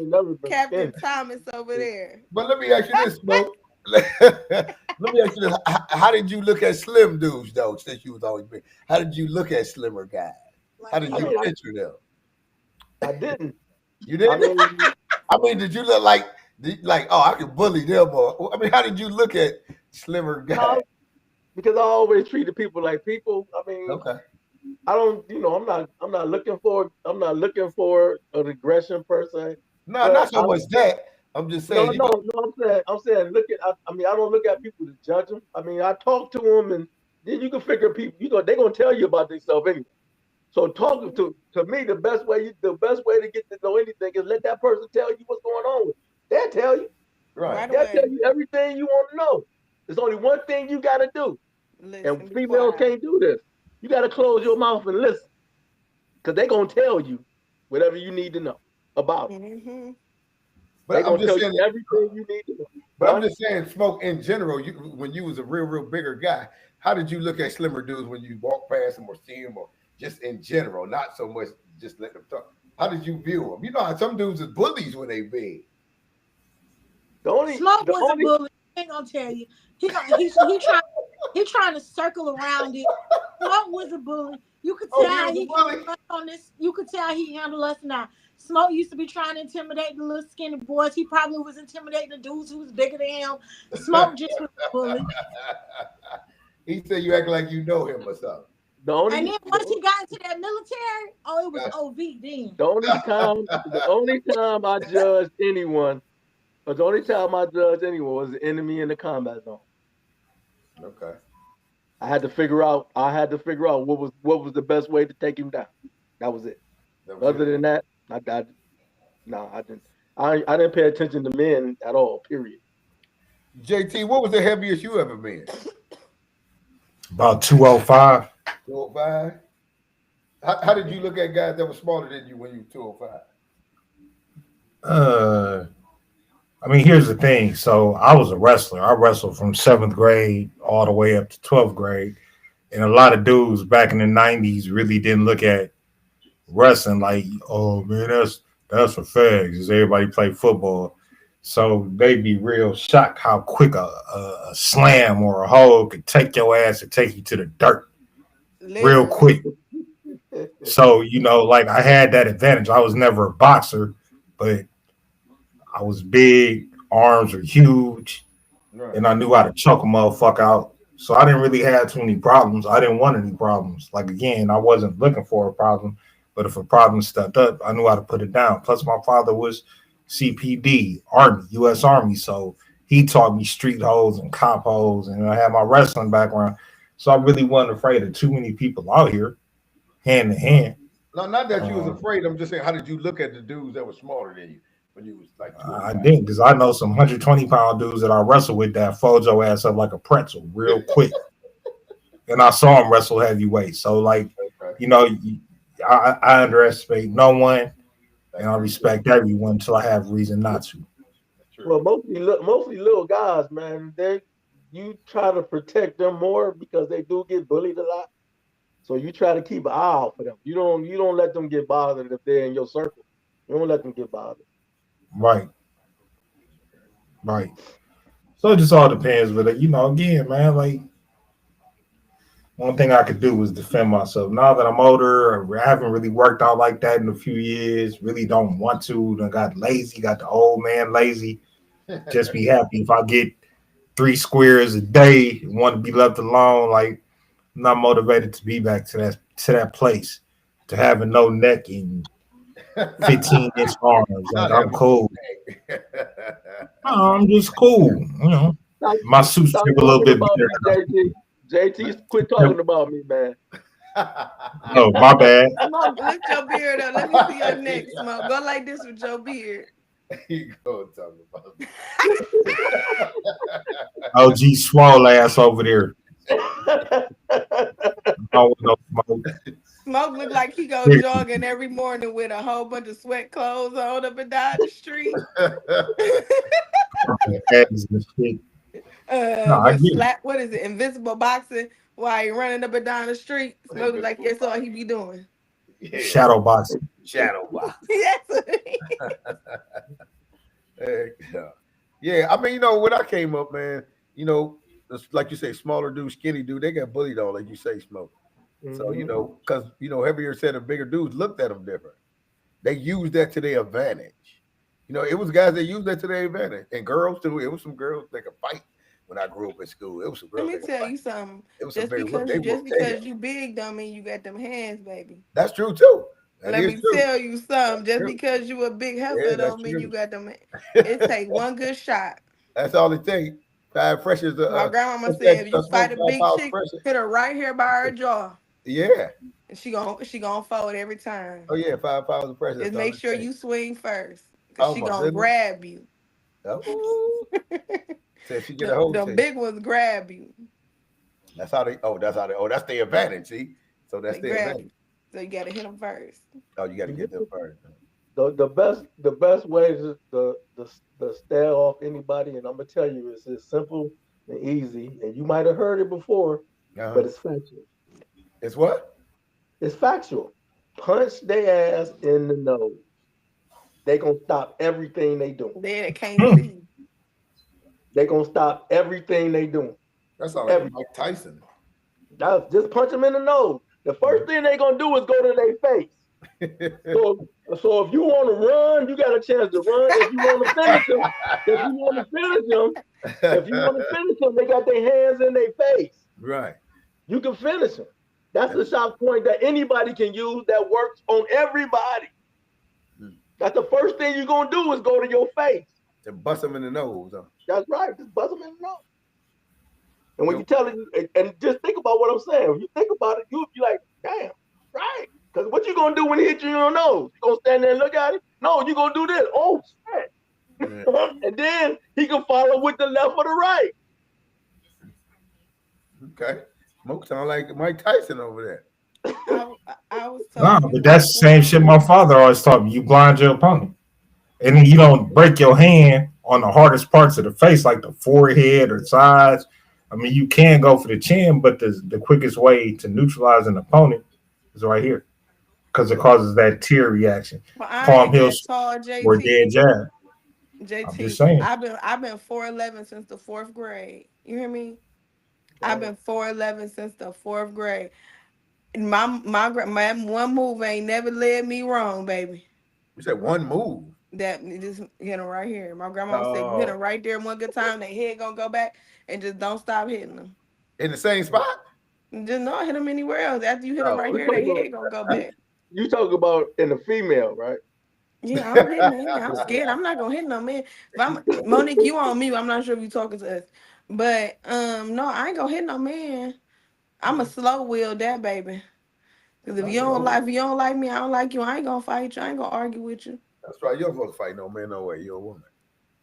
never been Captain skinny. Thomas over there. But let me ask you this, Smoke. Let me ask you this. How did you look at slim dudes, though, since you was always big? How did you look at slimmer guys? How did you picture them? I didn't. You didn't? I mean, did you look like, oh, I can bully them? Or, I mean, how did you look at slimmer guys? Because I always treated people like people. I mean, okay. I don't, I'm not looking for an aggression per se. No, not so much that. I'm just saying. No. I'm saying, look at. I mean, I don't look at people to judge them. I mean, I talk to them, and then you can figure people. They're gonna tell you about themselves anyway. So talking to me, the best way to get to know anything is let that person tell you what's going on with you. They'll tell you. Right. They'll tell you everything you want to know. There's only one thing you got to do, and females can't do this. You got to close your mouth and listen, because they're gonna tell you whatever you need to know about it. Mm-hmm. They're But I'm gonna tell just saying you everything you need to know. But I'm just saying, Smoke, in general, when you was a real bigger guy, how did you look at slimmer dudes when you walk past them or see them, or just in general, not so much just let them talk? How did you view them? You know how some dudes is bullies when they big. Smoke was a bully. I ain't gonna tell you. He trying to circle around it. Smoke was a bully. You could tell how he handled us on this. You could tell he handled us now. Smoke used to be trying to intimidate the little skinny boys. He probably was intimidating the dudes who was bigger than him. Smoke just was a bully. He said you act like you know him or something. And then once he got into that military, it was OV then. The only time I judged anyone was the enemy in the combat zone. Okay. I had to figure out what was the best way to take him down. That was it. Other than that, I didn't. I didn't pay attention to men at all. Period. JT, what was the heaviest you ever been? About 205. 205. How did you look at guys that were smaller than you when you were 205? I mean, here's the thing. So I was a wrestler. I wrestled from 7th grade all the way up to 12th grade. And a lot of dudes back in the 90s really didn't look at wrestling like, oh man, that's for fags, as everybody play football. So they'd be real shocked how quick a slam or a hold could take your ass and take you to the dirt real quick. So, like I had that advantage. I was never a boxer, but I was big, arms were huge, and I knew how to choke a motherfucker out. So I didn't really have too many problems. I didn't want any problems. Like, again, I wasn't looking for a problem, but if a problem stepped up, I knew how to put it down. Plus, my father was CPD, Army, U.S. Army. So he taught me street holes and cop holes, and I had my wrestling background. So I really wasn't afraid of too many people out here, hand to hand. No, not that you was afraid. I'm just saying, how did you look at the dudes that were smaller than you when you was like 205? I didn't, because I know some 120-pound dudes that I wrestle with that fold your ass up like a pretzel real quick. And I saw them wrestle heavyweight. So, like, I underestimate no one, and I respect everyone until I have reason not to. Well, mostly little guys, man. You try to protect them more because they do get bullied a lot. So you try to keep an eye out for them. You don't let them get bothered if they're in your circle. You don't let them get bothered. Right. So it just all depends. But again, man, like One thing I could do was defend myself. Now that I'm older, I haven't really worked out like that in a few years. Really don't want to. I got lazy, got the old man lazy. Just be happy if I get 3 squares a day and want to be left alone. Like, I'm not motivated to be back to that place, to having no neck and 15-inch arms. Like, I'm cool. I'm just cool. You know, my suit's a little bit better. JT, quit talking about me, man. Oh, my bad. Smoke, lift your beard up. Let me see your neck, Smoke. Go like this with your beard. You go talk about me. OG swole ass over there. Oh, no, Smoke. Smoke look like he go jogging every morning with a whole bunch of sweat clothes on up and down the street. What is it? Invisible boxing while he running up and down the street. Smoke look like that's all he be doing. Yeah. Shadow boxing. Shadow boxing. Yes. Yeah, I mean, you know, when I came up, man, you know, like you say, smaller dude, skinny dude, they got bullied on, like you say, Smoke. Mm-hmm. So, you know, because, you know, heavier set of bigger dudes looked at them different. They used that to their advantage. You know, it was guys that used that to their advantage. And girls, too. It was some girls that could fight when I grew up in school. It was some girls. Let me tell you something. It was just because you big don't mean you got them hands, baby. That's true, too. Let me tell you something. Just because you a big heifer don't mean you got them. It takes one good shot. That's all it takes. 5 pressures. My grandmama said, if you fight a big chick, hit her right here by her jaw. Yeah. And she gonna fold every time. Oh yeah, 5 pounds of pressure. Just make sure you swing first, cause she gonna grab you. Oh. So if she get a hold, the big ones grab you. That's how they. That's the advantage. See, so that's the advantage. So you gotta hit them first. Oh, you gotta get them first. The best way to stay off anybody, and I'm gonna tell you, it's simple and easy, and you might have heard it before, but it's factual. It's what? It's factual. Punch their ass in the nose. They gonna stop everything they doing. They can't see. They gonna stop everything they doing. That's all like Mike Tyson. Just punch them in the nose. The first thing they gonna do is go to their face. So if you want to run, you got a chance to run. If you want to finish them, they got their hands in their face. Right. You can finish them. That's the shot point that anybody can use that works on everybody. That's the first thing you're gonna do is go to your face. To bust them in the nose. That's right. Just bust them in the nose. And when you tell it, and just think about what I'm saying. When you think about it, you'll be like, damn, right. Because what you gonna do when he hit you in your nose? You gonna stand there and look at it? No, you gonna do this. Oh shit. Yeah. And then he can follow with the left or the right. Okay. Smoke sound like Mike Tyson over there. I was but that's the same shit my father always taught me. You blind your opponent. And then you don't break your hand on the hardest parts of the face, like the forehead or sides. I mean, you can go for the chin, but the quickest way to neutralize an opponent is right here, because it causes that tear reaction. Palm heel or dead jab. JT, I'm just saying. I've been 4'11" since the 4th grade. You hear me? I've been 4'11" since the 4th grade. My one move ain't never led me wrong, baby. You said one move. That just hit them right here. My grandma said, you hit them right there one good time, their head gonna go back, and just don't stop hitting them. In the same spot? Just not hit them anywhere else. After you hit them right here, their head gonna go back. You talk about in the female, right? Yeah, I'm hitting them. I'm scared. I'm not gonna hit no man. Monique, you on me. I'm not sure if you talking to us. But no, I ain't gonna hit no man. I'm a slow wheel that baby. Cause if you don't like me, I don't like you. I ain't gonna fight you. I ain't gonna argue with you. That's right. You don't supposed to fight no man, no way. You're a woman.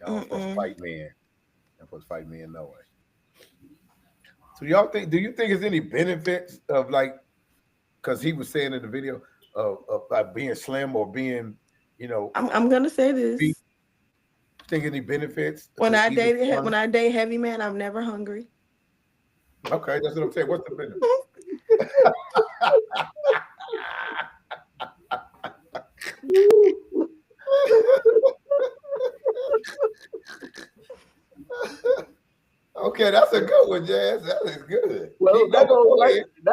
Y'all don't supposed to fight men. You're supposed to fight men, no way. So y'all think? Do you think there's any benefits of because he was saying in the video of like being slim or being, you know? I'm gonna say this. Think any benefits? When I date heavy man, I'm never hungry. Okay, that's what I'm saying. What's the benefit? Okay, that's a good good one, Jazz. That is good. Well, that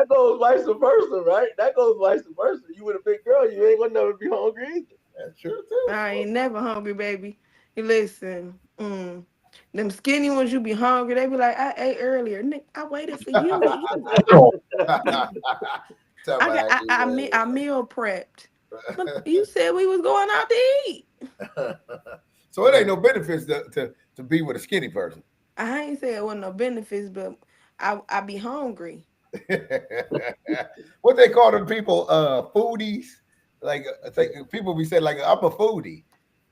goes vice versa, right? That goes vice versa. You with a big girl, you ain't gonna never be hungry either. That's true too. I ain't never hungry, baby. You listen, them skinny ones, you be hungry. They be like, I ate earlier. Nick, I waited for you. I meal prepped. But you said we was going out to eat. So it ain't no benefits to be with a skinny person. I ain't say it wasn't no benefits, but I be hungry. What they call them people, foodies? Like people be saying, like, I'm a foodie.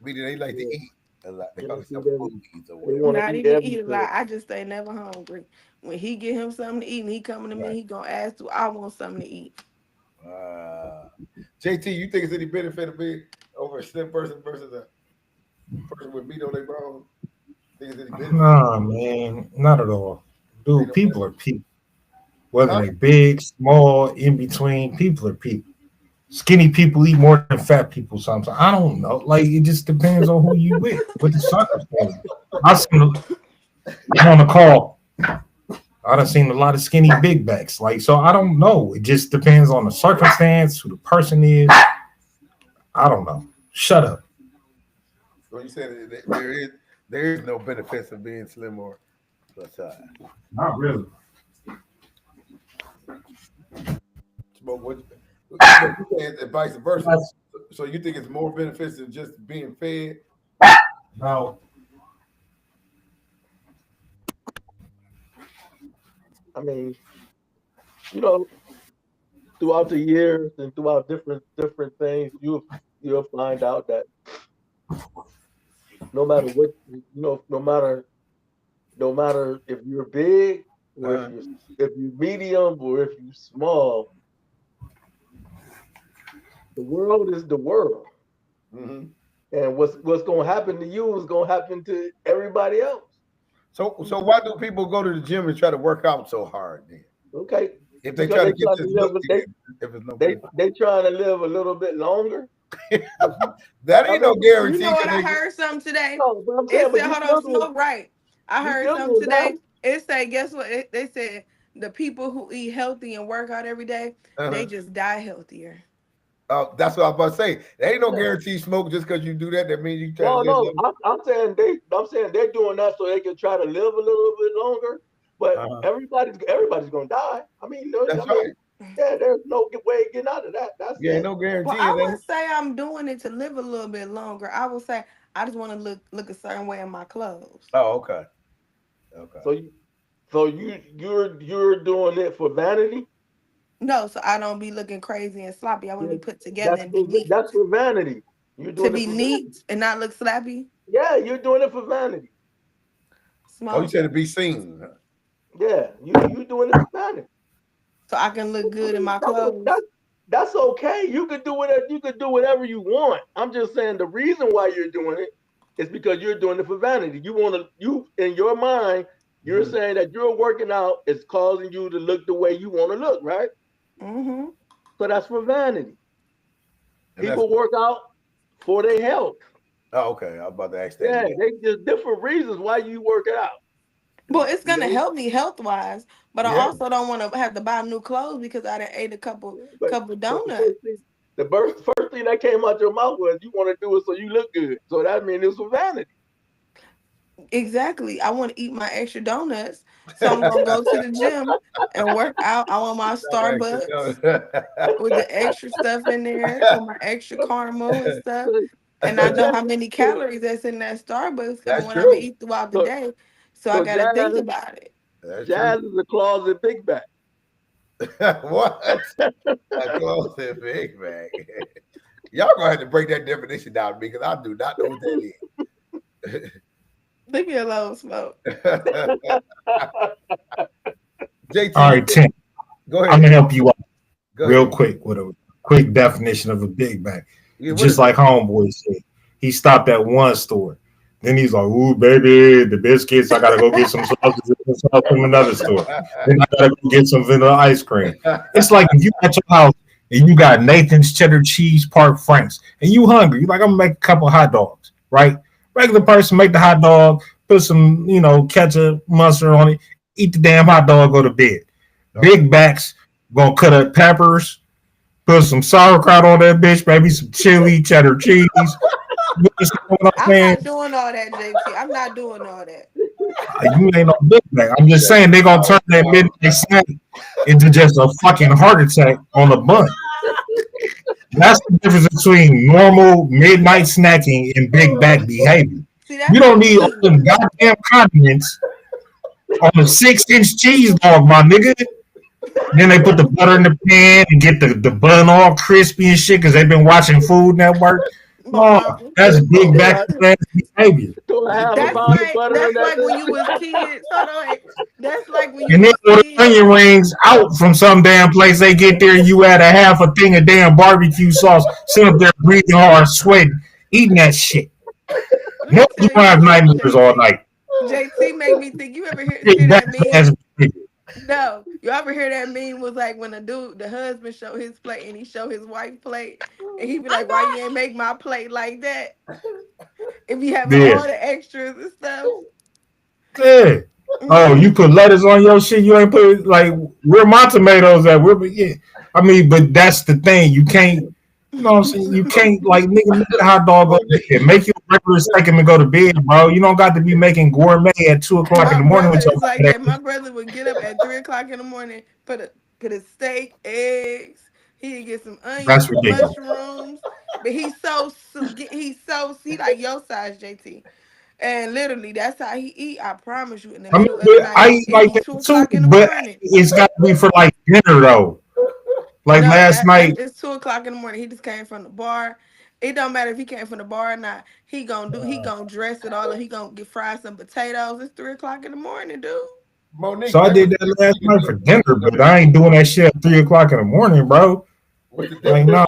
Meaning they like to eat a lot. They call themselves foodies or whatever. Not even eat a lot. I just stay never hungry. When he get him something to eat and he coming to me, he gonna ask, do I want something to eat? JT, you think it's any benefit of being over a slim person versus a person with meat on their bone? Think it's any benefit? Nah, man, not at all. Dude, people are people. Whether they're big, small, in between, people are people. Skinny people eat more than fat people sometimes. I don't know. Like, it just depends on who you with the circumstances. I'm on the call. I done seen a lot of skinny big backs. Like, so I don't know. It just depends on the circumstance, who the person is. I don't know. Shut up. Well, you said there is no benefits of being slim or plus size. Not really. Smoke what? And vice versa. So you think it's more benefits than just being fed? No. I mean, throughout the years and throughout different things, you'll find out that no matter what, no matter if you're big or if you're medium or if you're small, the world is the world. Mm-hmm. And what's going to happen to you is going to happen to everybody else. So why do people go to the gym and try to work out so hard then? Okay. If they try to get this look, they trying to live a little bit longer. That ain't no guarantee. You know what? I heard something today. It said, hold on, Smoke, right. I heard something today. It said, guess what? They said the people who eat healthy and work out every day, they just die healthier. That's what I was about to say. There ain't no guarantee, Smoke, just because you do that. That means you try to live. I'm saying they're doing that so they can try to live a little bit longer. But everybody's gonna die. I mean, right. Yeah, there's no way of getting out of that. No guarantee. Well, I wouldn't say I'm doing it to live a little bit longer. I would say I just want to look a certain way in my clothes. Oh, okay. So you're doing it for vanity? No, so I don't be looking crazy and sloppy. I want to be put together and be neat. That's for vanity. You're doing to be neat and not look sloppy. Yeah, you're doing it for vanity. Smoke. Oh, you said to be seen. Yeah, you doing it for vanity. So I can look good in my clothes. That's okay. You could do whatever you want. I'm just saying the reason why you're doing it is because you're doing it for vanity. You in your mind, you're saying that you're working out is causing you to look the way you want to look, right? Mm-hmm. So that's for vanity. People work out for their health. Oh, okay. I was about to ask that. Yeah, there's different reasons why you work it out. Well, it's gonna help me health-wise, but I also don't want to have to buy new clothes because I done ate a couple donuts. The first thing that came out your mouth was you want to do it so you look good. So that means it's for vanity. Exactly. I want to eat my extra donuts, so I'm gonna go to the gym and work out. I want my Starbucks with the extra stuff in there, with my extra caramel and stuff. And I know how many calories that's in that Starbucks because when I eat throughout the day. So I gotta think about it. Jazz is a closet big bag. What? A closet big bag. Y'all gonna have to break that definition down to me because I do not know what that is. Leave me alone, Smoke. JT, all right, Tim. Go ahead. I'm gonna help you out real quick with a quick definition of a big bag. Yeah, just like Homeboy said, he stopped at one store. Then he's like, "Ooh, baby, the biscuits. I gotta go get some sausages from another store. Then I gotta go get some vanilla ice cream." It's like if you at your house and you got Nathan's cheddar cheese Park Franks, and you hungry. You're like, "I'm gonna make a couple hot dogs." Right? Regular person make the hot dog, put some, ketchup, mustard on it, eat the damn hot dog, go to bed. Big backs, gonna cut up peppers, put some sauerkraut on that bitch, maybe some chili, cheddar cheese. You understand what I'm I'm saying? not doing all that, JT. I'm not doing all that. You ain't no Big Mac. I'm just saying they gonna turn that midnight snack into just a fucking heart attack on a bun. That's the difference between normal midnight snacking and big back behavior. You don't need all them goddamn condiments on a 6-inch cheese dog, my nigga. Then they put the butter in the pan and get the bun all crispy and shit because they've been watching Food Network. Oh, that's big back behavior. That's like when you was kids. Hold on. That's like when you And then was order kids. onion rings out from some damn place. They get there, you add a half a thing of damn barbecue sauce, sit up there breathing hard, sweating, eating that shit. No, you don't have nightmares all night. JT made me think. You ever hear that meme? No, you ever hear that meme was like when the husband show his plate and he show his wife plate and he be like, "Why you ain't make my plate like that?" If you have all the extras and stuff. Yeah. Oh, you put lettuce on your shit. You ain't put like where my tomatoes at? Yeah. I mean, but that's the thing. You can't. You know what I'm saying? You can't like nigga make the hot dog go to bed. Make your regular steak and go to bed, bro. You don't got to be making gourmet at 2 o'clock in the morning with your It's like that. My brother would get up at 3 o'clock in the morning, put a steak, eggs. He'd get some onions, mushrooms. But he like your size, JT. And literally, that's how he eat. I promise you. In the middle of the night, I eat like that too, but it's got to be for like dinner though. Like last night, it's 2 o'clock in the morning. He just came from the bar. It don't matter if he came from the bar or not. He gonna dress it all up. He gonna fry some potatoes. It's 3 o'clock in the morning, dude. Monique, so I did that last night for dinner, but I ain't doing that shit at 3 o'clock in the morning, bro. Like no,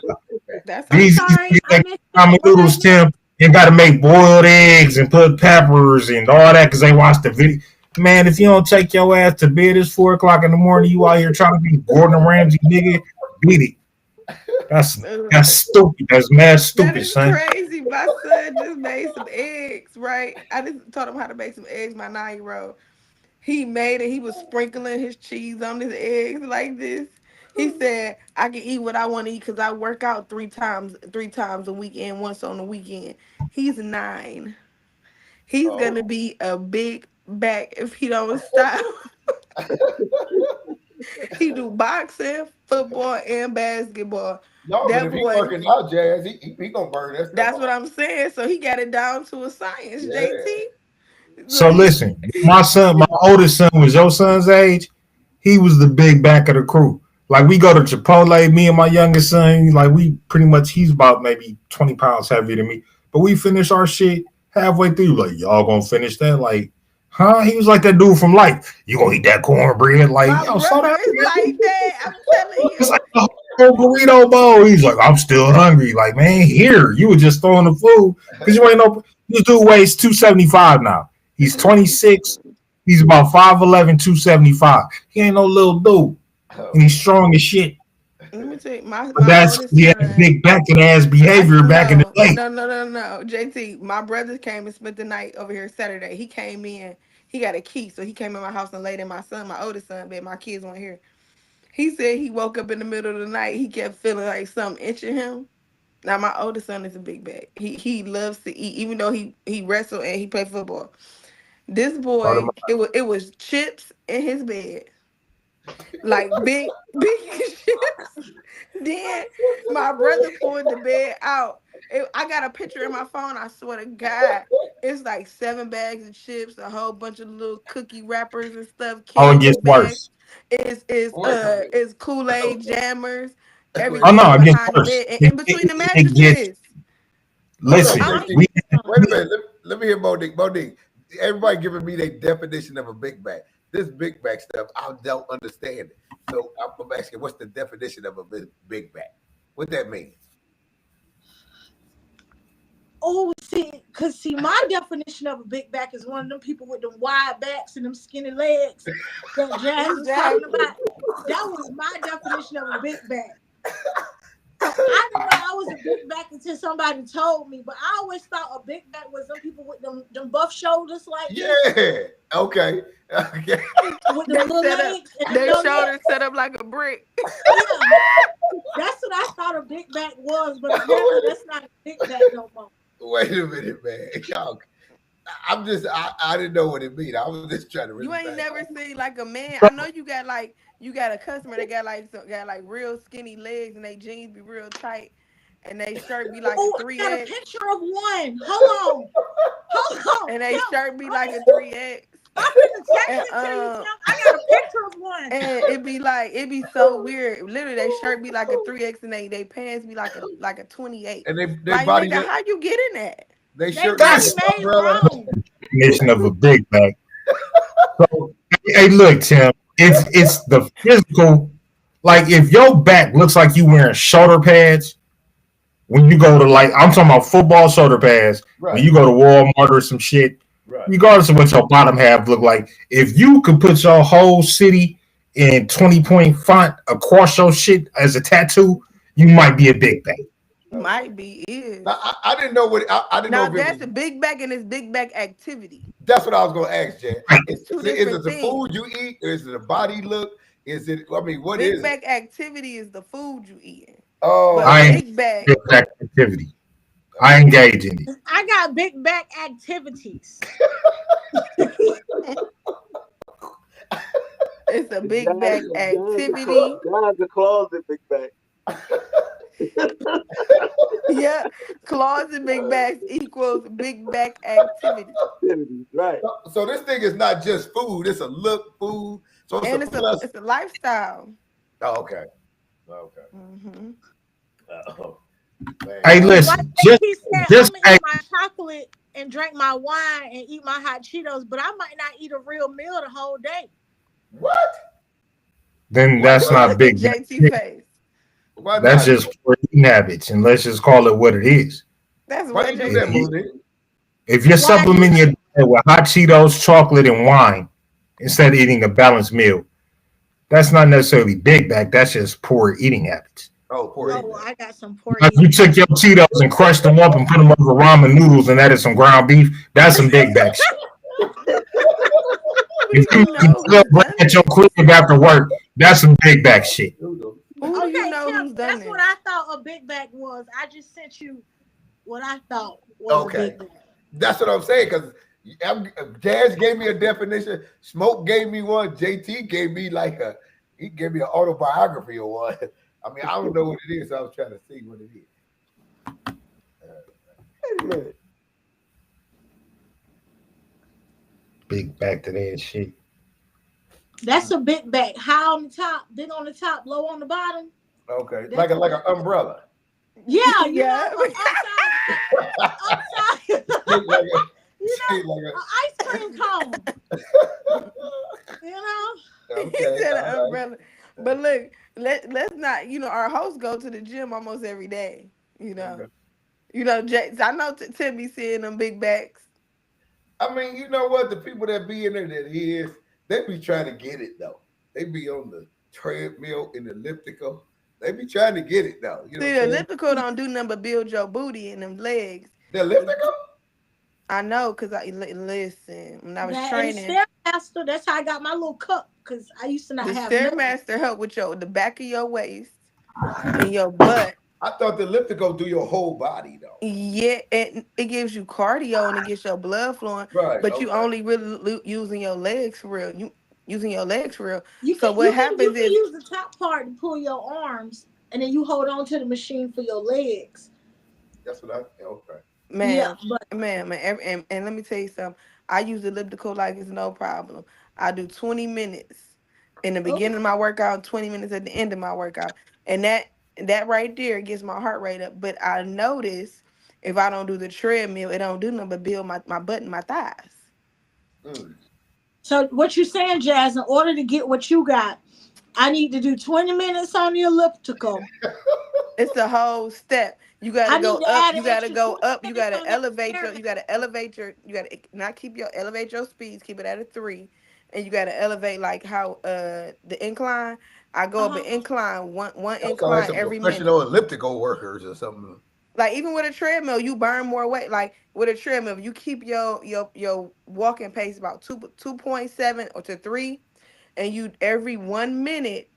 these ramen noodles, Tim, you got to make boiled eggs and put peppers and all that because they watch the video. Man, if you don't take your ass to bed, it's 4 o'clock in the morning. You out here trying to be Gordon Ramsay, nigga. Beat it. That's stupid. That's mad stupid, that is son. Crazy. My son just made some eggs, right? I just taught him how to make some eggs, my 9-year-old. He made it. He was sprinkling his cheese on his eggs like this. He said, I can eat what I want to eat because I work out three times a week and once on the weekend. He's 9. He's going to be a big back if he don't stop. He do boxing, football, and basketball. No, but if he working out, Jazz, he gonna burn that stuff. That's what I'm saying. So he got it down to a science, JT. So listen, my oldest son was your son's age. He was the big back of the crew. Like we go to Chipotle, me and my youngest son, like we pretty much, he's about maybe 20 pounds heavier than me. But we finish our shit halfway through. Like, y'all gonna finish that? Like, huh? He was like that dude from Life. You gonna eat that cornbread? Like, yo, so that like that. I'm telling you. It's like a whole burrito bowl. He's like, I'm still hungry. Like, man, here, you were just throwing the food. Because you ain't no, this dude weighs 275 now. He's 26. He's about 5'11", 275. He ain't no little dude. And he's strong as shit. Let me tell you, that's big back and ass behavior back in the day. No. JT, my brother came and spent the night over here Saturday. He came in. He got a key, so he came in my house and laid in my oldest son bed. My kids weren't here. He said he woke up in the middle of the night. He kept feeling like something itching him. Now my oldest son is a big back. He loves to eat, even though he wrestled and he played football. This boy, it was chips in his bed. Like big chips. Then my brother pulled the bed out. I got a picture in my phone. I swear to God, it's like 7 bags of chips, a whole bunch of little cookie wrappers and stuff. Oh, it gets worse. It's Kool-Aid jammers. Oh no, it gets worse. And in between the mattresses. Listen, wait a minute. Let me hear Monique. Monique, everybody giving me their definition of a big back. This big back stuff, I don't understand it. So I'm asking, what's the definition of a big back? What that mean? Oh, see, my definition of a big back is one of them people with them wide backs and them skinny legs that Jazz was talking about. That was my definition of a big back. I was a big back until somebody told me, but I always thought a big back was them people with them buff shoulders like this. Yeah. Okay. Okay. With the little set up, legs. and their no shoulders legs. set up like a brick. Yeah. That's what I thought a big back was, but apparently that's not a big back no more. Wait a minute, man. Y'all, I didn't know what it mean. I was just trying to You really ain't back. never seen like a man. I know you got a customer that got like real skinny legs and they jeans be real tight and they shirt be like Oh, a I got a 3X picture of one. Hold on. and they Kim, shirt be like a 3X. I'm gonna text And, it to you, Kim. I got a picture of one. And it be so weird. Literally, they shirt be like a 3X and they pants be like a 28. And they Like body nigga, how you get in that? they They shirt body like made umbrella. wrong. Definition of a big back. So, hey, look, Tim. It's the physical. Like if your back looks like you wearing shoulder pads when you go to I'm talking about football shoulder pads. Right. When you go to Walmart or some shit, Right. regardless of what your bottom half look like, if you could put your whole city in 20-point font across your shit as a tattoo, you might be a big back. Might be is. I didn't know what I didn't Now know. If it that's was, a big back and it's big back activity. that's what I was going to ask, Jan. Two Is different it the things. food you eat? Or is it a body look? Is it? I mean, what Big is back it? activity is the food you eating. Oh, But I ain't big back, big back activity. I engage in it. I got big back activities. it's a big back activity. God's a closet big back. Yeah, claws and big backs equals big back activity. Activities, right. so this thing is not just food. It's a look, food. So it's And a plus. it's a lifestyle. Oh, okay. Okay. Hmm Oh, man. Hey, listen, Like he said, just I'm gonna hey, eat my chocolate and drink my wine and eat my hot Cheetos, but I might not eat a real meal the whole day. What? then that's not Look big at back. JT face. Why That's not? just poor eating habits, and let's just call it what it is. That's Why what you do that, JT. Mooney? If you're supplementing your diet with hot Cheetos, chocolate, and wine instead of eating a balanced meal, that's not necessarily big back. That's just poor eating habits. Oh, poor Oh, eating. well, I got some poor Like you eating. took your Cheetos and crushed them up and put them over ramen noodles and added some ground beef. That's some big back shit. If you eat bread at your crib after work, that's some big back shit. Who do Okay, you know Kim, who's done that's this? what I thought a big back was. I just sent you what I thought was a Okay. big back. That's what I'm saying. Because Jazz gave me a definition. Smoke gave me one. JT gave me he gave me an autobiography or one. I mean, I don't know what it is. So I was trying to see what it is. Wait a minute. Big back to that shit. That's a big back. High on the top, big on the top, low on the bottom. Okay, like an umbrella. Yeah, you Yeah. know, upside, Shaped like a- you know, shaped like an ice cream cone. You know, a- He okay, said all an right. umbrella. But look, let's not. Our hosts go to the gym almost every day. Okay. I know Tim be seeing them big backs. I mean, you know what? The people that be in there they be trying to get it though. They be on the treadmill in the elliptical. They be trying to get it though. You know See, what the I'm saying? elliptical don't do nothing but build your booty and them legs. The elliptical? I know, cause listen, when I was and training, Stairmaster. That's how I got my little cup because I used to not the have nothing. Stairmaster help with the back of your waist and your butt. I thought the elliptical do your whole body though. Yeah, it gives you cardio and it gets your blood flowing, Right. but you okay. only really using your legs for real. You using your legs for real. You So can, what you happens can is use the top part to pull your arms, and then you hold on to the machine for your legs. That's what okay. Man, Yeah, but man, and let me tell you something. I use the elliptical like it's no problem. I do 20 minutes in the beginning of my workout, 20 minutes at the end of my workout. And that right there gets my heart rate up. But I notice if I don't do the treadmill, it don't do nothing but build my butt and my thighs. Mm. so what you saying, Jazz? In order to get what you got, I need to do 20 minutes on the elliptical. It's a whole step. You I gotta need go to up. add You an gotta extra go 20 up. You minutes gotta on the elevate your. stairmaster. You gotta not keep elevate your speeds. Keep it at a 3, and you gotta elevate like how the incline. I go up an incline, one That sound like incline some every minute. professional elliptical workers or something. Like even with a treadmill, you burn more weight. Like with a treadmill, you keep your walking pace about 2.7 or to 3, and you every 1 minute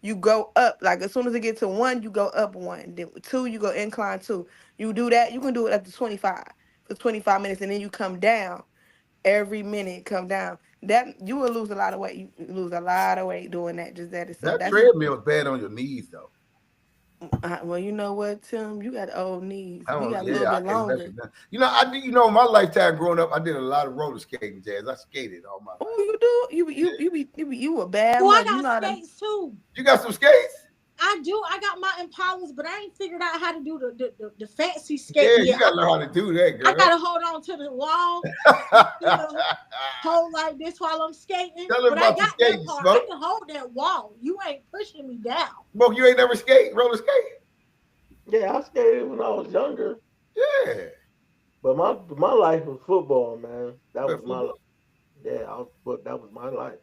you go up. Like as soon as it gets to 1, you go up 1. Then 2, you go incline 2. You do that. You can do it up to 25 for 25 minutes, and then you come down every minute. Come down. That you will lose a lot of weight. You lose a lot of weight doing that. Just that. That treadmill is bad on your knees though. Well, you know what, Tim? You got old knees. I We don't, got a yeah, little I bit can't longer. mess with that. You know, I did. You know, my lifetime growing up, I did a lot of roller skating, Jazz. I skated all my life. Oh, you do? You a bad Oh, I one. You know got how to- skates too. You got some skates? I do. I got my Impalas, but I ain't figured out how to do the fancy Yeah, skate you yet. gotta learn how to do that, girl. I gotta hold on to the wall, hold like this while I'm skating. Tell her But about I the got skating, that part. Smoke. I can hold that wall. You ain't pushing me down. Smoke, you ain't never roller skate? Yeah, I skated when I was younger. Yeah. But my life was football, man. That was my life. Yeah, that was my life.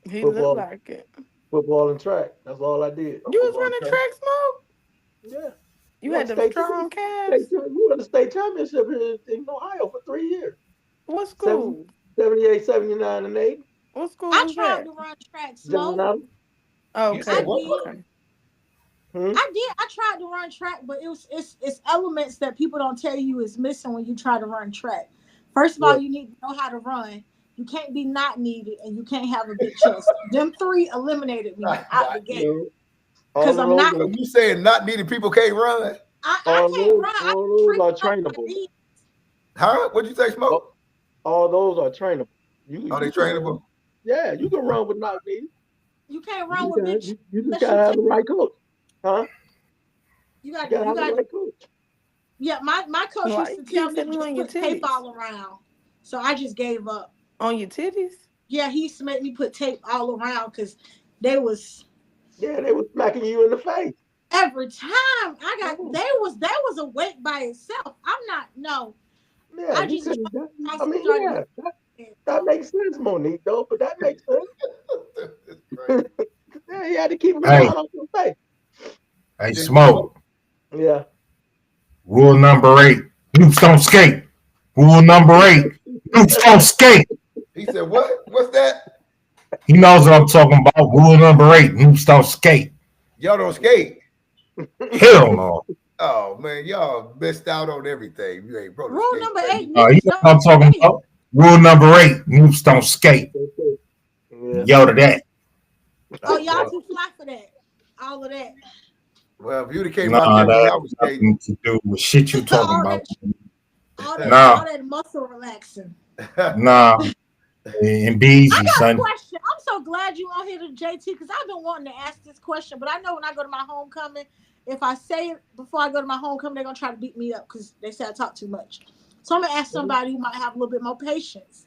He Football. looked like it. Football and track. That's all I did. You was Football running and track, Smoke? Yeah. You had them state strong champ- calves? We won the state championship in Ohio for 3 years. What school? 78, 79, and 80. What school I was tried that? to run track John slow. Adams. Oh, You said what? okay. I did. I tried to run track, but it's elements that people don't tell you is missing when you try to run track. First of all, you need to know how to run. You can't be not needed, and you can't have a big chest. Them 3 eliminated me out the gate. Because I'm not. You saying not needed people can't run? I can't run. All those are trainable. Huh? What'd you say, Smoke? All those are trainable. Are they trainable? Yeah, you can run with not needed. You can't run with big. You just gotta have the right coach, huh? You got. gotta have the right coach. Yeah, my coach Why used to you tell keep me sitting to on your put tape titties? all around, so I just gave up. On your titties? Yeah, he used to make me put tape all around because they was. Yeah, they was smacking you in the face. Every time I got, that was a weight by itself. I'm not, no. Yeah, I you just, couldn't- I I mean, started- yeah, that makes sense, Monique, though, but that makes sense. Yeah, you had to keep him Hey. on your face. Hey, Smoke. Yeah. Rule number 8. Noobs don't skate. Rule number 8. Noobs don't skate. He said, what? What's that? He knows what I'm talking about. Rule number 8. Noobs don't skate. Y'all don't skate? Hell no. Oh, man, y'all missed out on everything. You ain't roller Rule skate. number 8. You know what I'm talking about? Rule number 8. Noobs don't skate. Yo to that. Oh, y'all too fly for that. All of that. Well, if you'd have came Nah, out there when that I was has nothing to do with shit you talking about. All that, Nah. all that muscle relaxing. Nah. And be easy, I got son. a question. I'm so glad you on here to JT because I've been wanting to ask this question, but I know when I go to my homecoming, if I say it before I go to my homecoming, they're gonna try to beat me up because they say I talk too much. So I'm gonna ask somebody who might have a little bit more patience.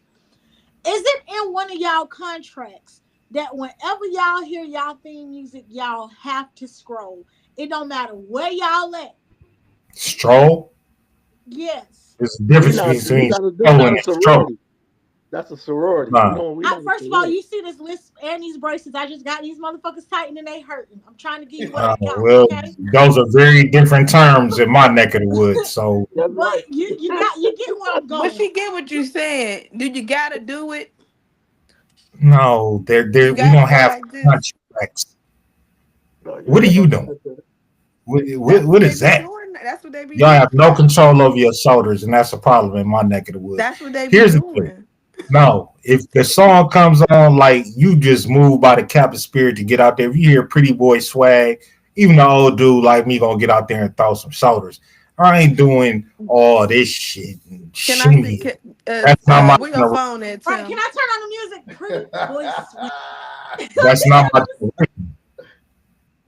Is it in one of y'all contracts that whenever y'all hear y'all theme music, y'all have to scroll? It don't matter where y'all at. Stroll? Yes. There's a difference between stroll and stroll. That's a sorority. Nah. First of all, you see this list and these braces. I just got these motherfuckers tightened and they hurting. I'm trying to give you what I got. Well, Okay? those are very different terms in my neck of the woods. So But you get where I'm going. But she get what you saying. Do you gotta do it? no, we don't have contracts. What are you doing? What is that? That's what they be Y'all doing. have no control over your shoulders, and that's a problem in my neck of the woods. That's what they be Here's the doing. thing. No, if the song comes on, like you just move by the Kappa spirit to get out there. If you hear Pretty Boy Swag, even the old dude like me gonna get out there and throw some shoulders. I ain't doing all this shit. And Can I shimmy. see? That's not my. Where your phone at, Tim? Right, can I turn on the music? Pretty boy sweet. That's not my.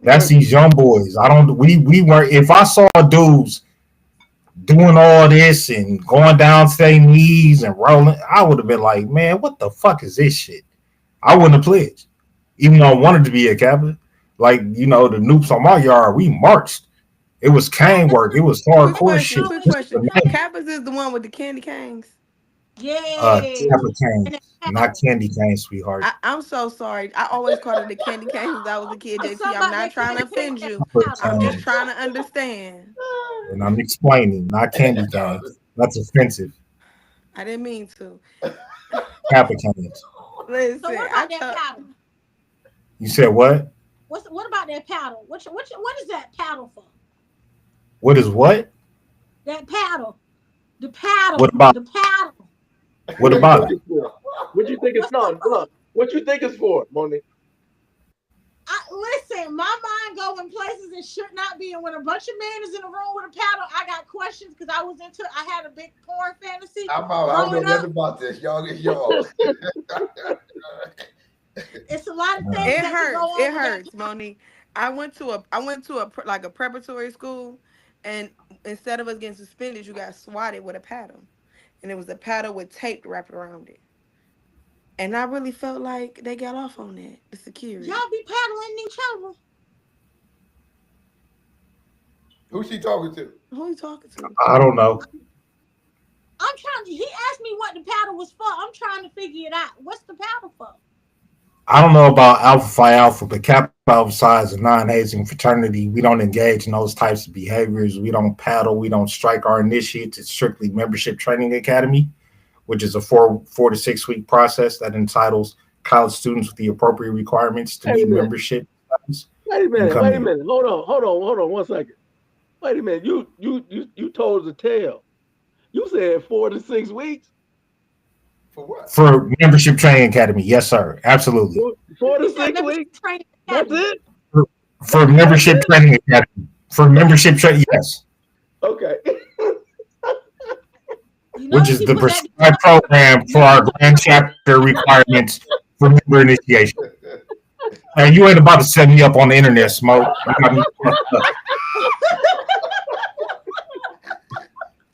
That's these young boys. I don't. We weren't. If I saw dudes doing all this and going down to their knees and rolling, I would have been like, man, what the fuck is this shit? I wouldn't have pledged, even though I wanted to be a Kappa. Like, you know, the Noops on my yard, we marched. It was cane work. It was hardcore shit. Quick question. Kappas is the one with the candy canes. Yeah. Kappa cane, not candy cane, sweetheart. I'm so sorry. I always called it the candy cane since I was a kid, JT. I'm not trying to offend you. I'm just trying to understand. And I'm explaining, not candy cane. That's offensive. I didn't mean to. Kappa canes. Listen, So what about that paddle? You said what? What about that paddle? What is that paddle for? What is what? That paddle. The paddle. What about the paddle? What about it? What you think it's for? Look, what you think it's for, Monique? Listen, my mind go in places it should not be, and when a bunch of men is in a room with a paddle, I got questions because I had a big porn fantasy. I don't know nothing about this. Y'all get yours. It's a lot of things. It that hurts. go on It with hurts, Monique. I went to a like a preparatory school, and instead of us getting suspended, you got swatted with a paddle, and it was a paddle with tape wrapped around it. And I really felt like they got off on that. The security. Y'all be paddling each other. Who's she talking to? Who you talking to? I don't know. I'm trying to. He asked me what the paddle was for. I'm trying to figure it out. What's the paddle for? I don't know about Alpha Phi Alpha, but Kappa Alpha Psi is a non-hazing fraternity. We don't engage in those types of behaviors. We don't paddle. We don't strike our initiates. It's strictly membership training academy, which is a 4 to 6 week process that entitles college students with the appropriate requirements to meet membership. Wait a minute. Hold on 1 second. Wait a minute. You told us a tale. You said 4 to 6 weeks. For what? For membership training academy, yes, sir, absolutely. 4 to 6 weeks. That's it. For membership training academy, for membership training, yes. Okay. Which is the prescribed program for our grand chapter requirements for member initiation. And you ain't about to set me up on the internet, Smoke.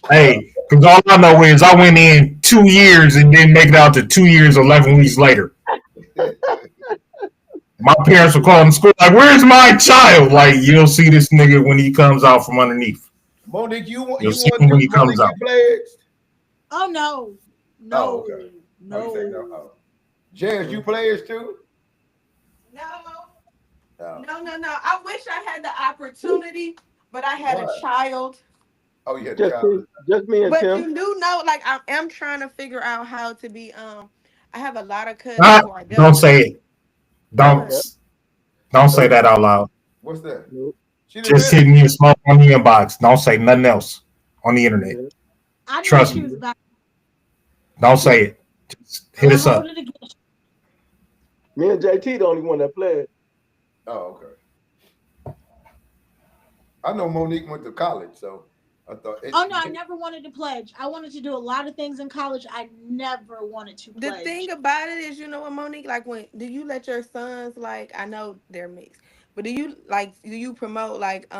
Hey, because all I know is I went in 2 years and didn't make it out to 2 years, 11 weeks later. My parents were calling school like, "Where's my child?" Like, you'll see this nigga when he comes out from underneath. Monique, you'll see him when he comes out. Oh no. Oh, okay. No. Jazz, you players too? No. I wish I had the opportunity, but I had a child. Oh yeah, just me and but Tim. You do know, like I am trying to figure out how to be. I have a lot of cousins who are Don't say it. Don't say that out loud. What's that? Just hit me and Smoke on the inbox. Don't say nothing else on the internet. Trust me. Don't say it. Just hit us up. Me and JT the only one that played. Oh, okay. I know Monique went to college, so I thought. I never wanted to pledge. I wanted to do a lot of things in college. I never wanted to pledge. The thing about it is, you know what, Monique, like do you let your sons, like, I know they're mixed, but do you promote like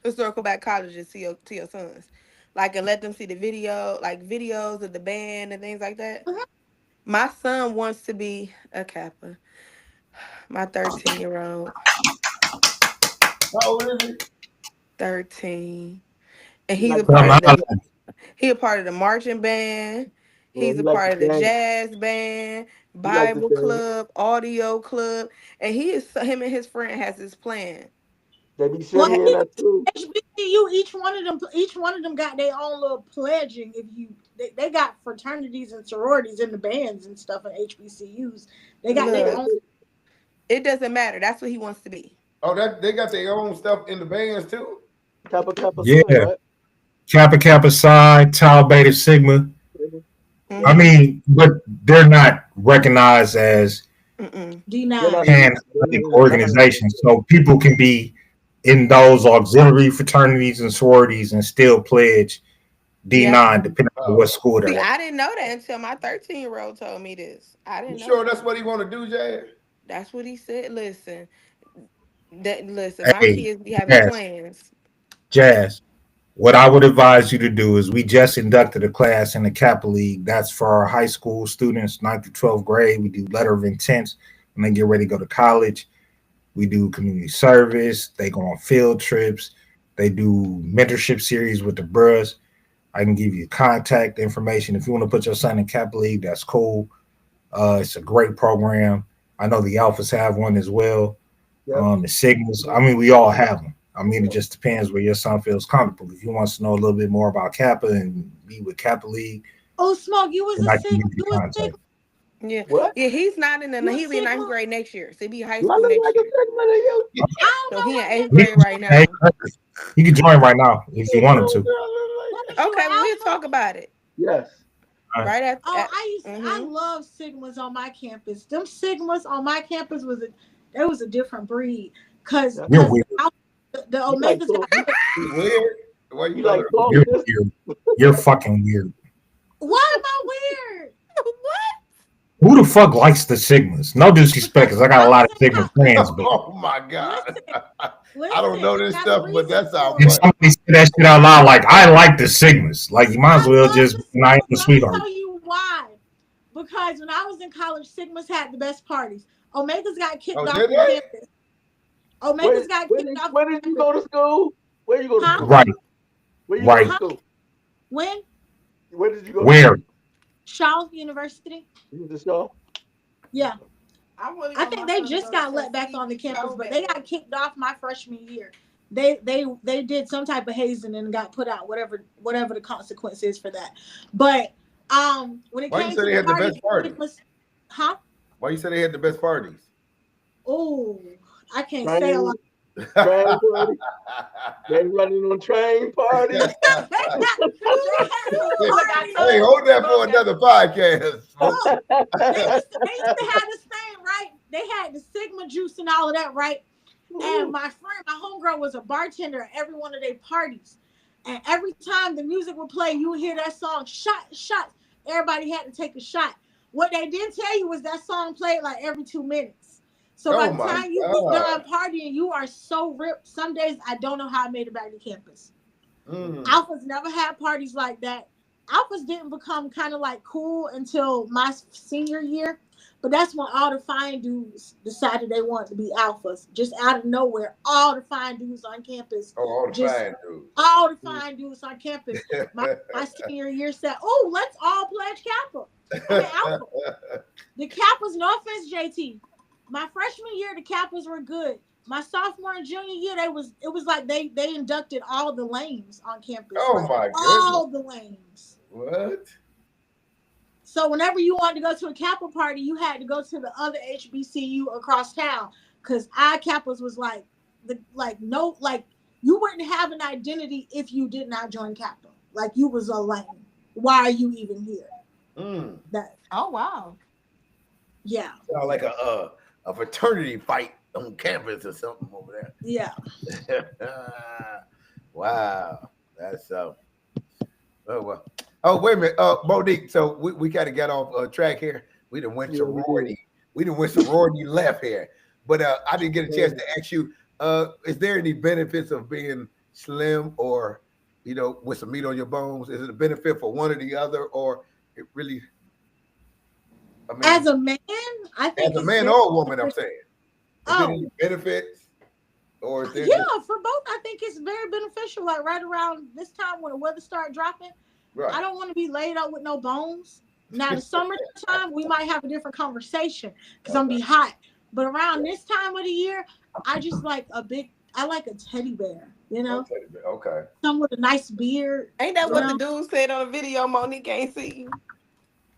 historical black colleges to your sons? Like, and let them see the videos of the band and things like that? Mm-hmm. My son wants to be a Kappa. My 13-year-old. How old is he? 13. And he's a part of the marching band. He's a part of the jazz band, Bible club, audio club, and him and his friend has this plan. They be showing that too. HBCU, each one of them got their own little pledging. They got fraternities and sororities in the bands and stuff in HBCUs. They got their own. It doesn't matter. That's what he wants to be. Oh, they got their own stuff in the bands too. Kappa yeah. Psi, right? Kappa Psi, Tau Beta Sigma. Mm-hmm. I mean, but they're not recognized as pan-Atlantic organizations, so people can be in those auxiliary fraternities and sororities and still pledge D9 depending on what school they're at. at. I didn't know that until my 13-year-old told me this. I didn't know. Sure, that's what he want to do, Jazz? That's what he said. Listen, my kids be having plans. Jazz, what I would advise you to do is we just inducted a class in the Kappa League. That's for our high school students, 9th through 12th grade. We do letter of intent when they get ready to go to college. We do community service. They go on field trips. They do mentorship series with the bros. I can give you contact information. If you want to put your son in Kappa League, that's cool. It's a great program. I know the Alphas have one as well. The Sigmas, I mean, we all have them. I mean, it just depends where your son feels comfortable. If he wants to know a little bit more about Kappa and be with Kappa League. Oh, Smoke, you was a Sigma. You was a Sigma. Yeah. What? Yeah, he's not in the You he'll be in Sigma? ninth grade next year. So he'll be high I school look next like a year. Sigma to you. So he in eighth He grade right now. he can join right now if you wanted to. Okay, well, we'll talk about it. Yes. Right after. I love Sigmas on my campus. Them Sigmas on my campus was a different breed. Cause You're weird. The Omegas got Weird. Why you like You're weird. You're fucking weird. Why am I weird? Who the fuck likes the Sigmas? No disrespect, because I got a lot of Sigma friends, but Oh my god. Listen, I don't know this stuff, but that's how if somebody say that shit out loud, like I like the Sigmas, like you might as well just not the Let me sweetheart. tell you why. Because when I was in college, Sigmas had the best parties. Omegas got kicked off did the they? campus. Omegas got kicked off. Where did you go to school? Where you go to Huh? school? Right. Where you Right. go to school? When? Where did you go? Where? Shaw University. You was to Shaw? Yeah. I think they just got let back on the campus, but they got kicked off my freshman year. They did some type of hazing and got put out, whatever the consequence is for that. But when it Why came you to say they the had the party, best party? it was, huh? Why you say they had the best parties? Oh, I can't say a lot. Train party. They running on train parties. Hey, hold that for another podcast. They used to have this thing, right? They had the Sigma juice and all of that, right? And my homegirl was a bartender at every one of their parties. And every time the music would play, you would hear that song, shot, shot. Everybody had to take a shot. What they didn't tell you was that song played like every 2 minutes. So by the time you get done partying, you are so ripped. Some days I don't know how I made it back to campus. Alphas never had parties like that. Alphas didn't become kind of like cool until my senior year. But that's when all the fine dudes decided they wanted to be alphas. Just out of nowhere, all the fine dudes on campus. All the fine dudes. All the fine dudes on campus. My senior year said, "Oh, let's all pledge Kappa." I mean, alpha. The Kappas, no offense, JT. My freshman year, the Kappas were good. My sophomore and junior year, it was like they inducted all the lames on campus. Oh like, my goodness. all the lames. What? So whenever you wanted to go to a Kappa party, you had to go to the other HBCU across town, because our Kappas was like you wouldn't have an identity if you did not join Kappa. Like you was a lame. Why are you even here? Oh wow. Yeah. Sound like a fraternity fight on campus or something over there. Yeah. Wow. That's oh well. Oh, wait a minute. Monique, so we kind of got off track here. We done went sorority. We done went sorority left here. But I didn't get a chance to ask you, is there any benefits of being slim or, with some meat on your bones? Is it a benefit for one or the other, or it really? I mean, as a man, I think as a man or a woman, I'm saying. Is there any benefits? Or is there for both, I think it's very beneficial. Like right around this time when the weather started dropping, right. I don't want to be laid out with no bones. Now the summertime, we might have a different conversation because I'm gonna be hot. But around this time of the year, I just like I like a teddy bear, Teddy bear. Okay. Someone with a nice beard. Ain't that what the dude said on the video? Monique ain't see you.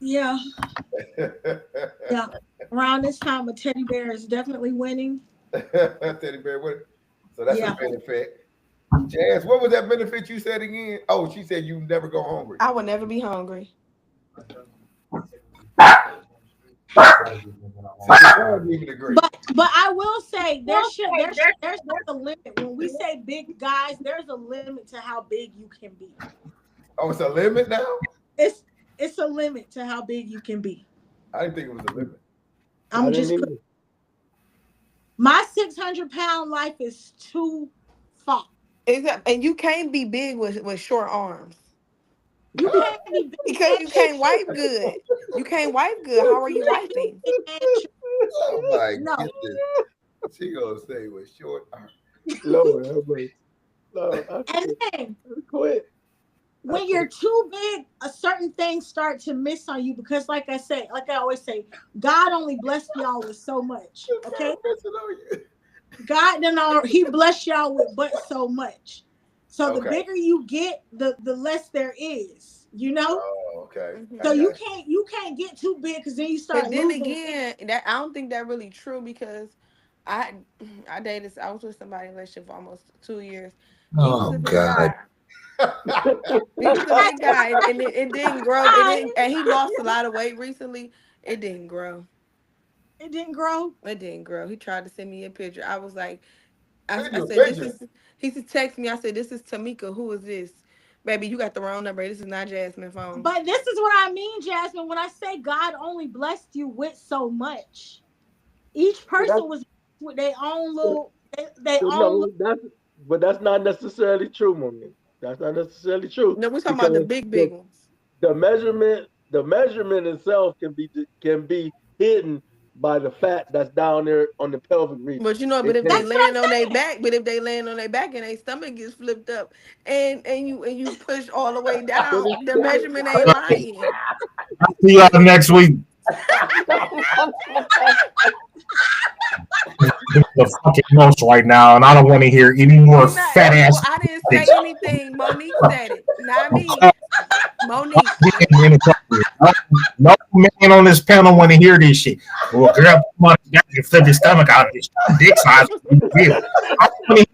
Yeah. Yeah. Around this time, a teddy bear is definitely winning. Teddy bear winning. So that's a benefit. Jazz, what was that benefit you said again? Oh, she said you never go hungry. I would never be hungry. But I will say there's a limit. When we say big guys, there's a limit to how big you can be. Oh, it's a limit now? It's a limit to how big you can be. I didn't think it was a limit. My 600-pound life is too far. And you can't be big with short arms. You can't be big because you can't wipe good. You can't wipe good. How are you wiping? Oh my goodness. She gonna say with short arms. Lord, help me. No, and then quit. when you're too big, a certain things start to miss on you because, like I always say, God only blessed y'all with so much. Okay, God He blessed y'all with but so much. So the bigger you get, the less there is. You know. Oh, okay. So you can't get too big because then you start. But then losing. again, that I don't think that really true because I dated. I was with somebody in a relationship for almost 2 years. He was a big guy. He was a big guy, and it didn't grow. It didn't, and he lost a lot of weight recently. It didn't grow. It didn't grow. It didn't grow. He tried to send me a picture. I was like, I Send you a said, this picture? is. He said, text me. I said, this is Tamika. Who is this? Baby, you got the wrong number. This is not Jasmine phone. But this is what I mean, Jasmine. When I say God only blessed you with so much, each person was with their own little. But that's not necessarily true, Monique. That's not necessarily true. No, we're talking about the big ones. The measurement itself can be hidden by the fat that's down there on the pelvic region. But if they land on their back, and their stomach gets flipped up, and you push all the way down, the measurement ain't lying. I'll see y'all next week. The fucking most right now, and I don't want to hear any more fat ass. I didn't say anything. Monique said it, not me. Monique. No man on this panel want to hear this shit. Well, girl, you can flip your stomach out of this dick size. I never used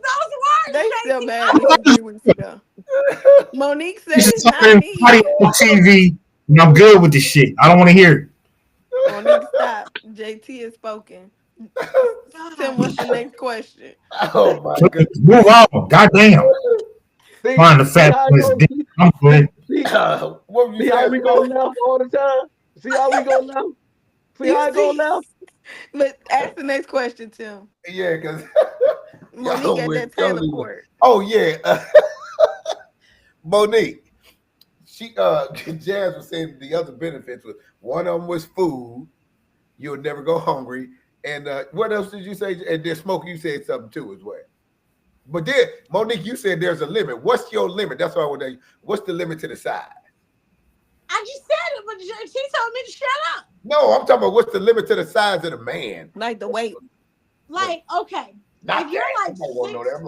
those words. They still mad at me 3 weeks ago. Monique said it's not me. On TV, and I'm good with this shit. I don't want to hear it. Monique, stop. JT has spoken. Tim, what's the next question? Oh my God. Move on. Goddamn. Find the fat dick. I'm good. See how we go now all the time? See how we go now? See how I go now? But ask the next question, Tim. Yeah, because Monique at that teleport. Oh yeah, Monique. Jazz was saying the other benefits was one of them was food. You'll never go hungry. And what else did you say? And then Smokey, you said something too as well. But then Monique, you said there's a limit. What's your limit? That's why I want to. What's the limit to the size? I just said it, but she told me to shut up. No, I'm talking about what's the limit to the size of the man? Like the weight. Like, okay. Not if you're that.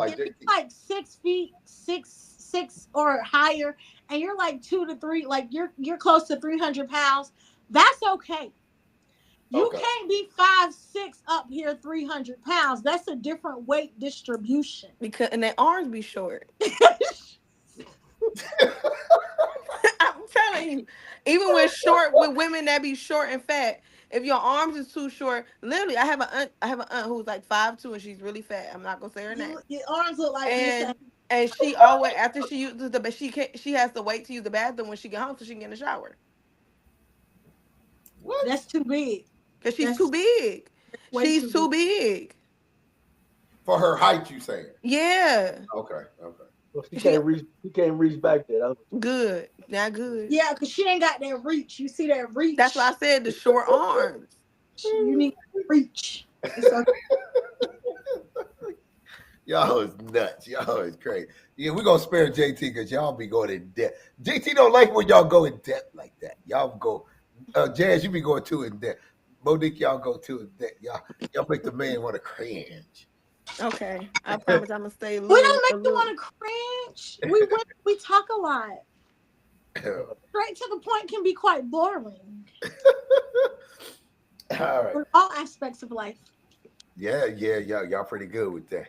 like 6 feet, six or higher, and you're like 2 to 3, like you're close to 300 pounds, that's okay. You can't be 5'6" up here, 300 pounds. That's a different weight distribution. And their arms be short. I'm telling you, even with women that be short and fat, if your arms is too short, literally, I have an aunt who's like 5'2" and she's really fat. I'm not gonna say her name. Your arms look like and she always after she uses she has to wait to use the bathroom when she get home so she can get in the shower. What? That's too big. Because she's too big. She's too big. For her height, you saying? Yeah. Okay. Well, she can't reach back there. Good. Not good. Yeah, because she ain't got that reach. You see that reach? That's why I said the short arms. You need to reach. Y'all is nuts. Y'all is crazy. Yeah, we're going to spare JT because y'all be going in depth. JT don't like when y'all go in depth like that. Y'all go, Jazz, you be going too in depth. Monique, y'all go too in depth. Y'all make the man want to cringe. Okay. I promise I'm going to stay We don't make you want to cringe. We talk a lot. Straight to the point can be quite boring. All right. For all aspects of life. Yeah, y'all pretty good with that.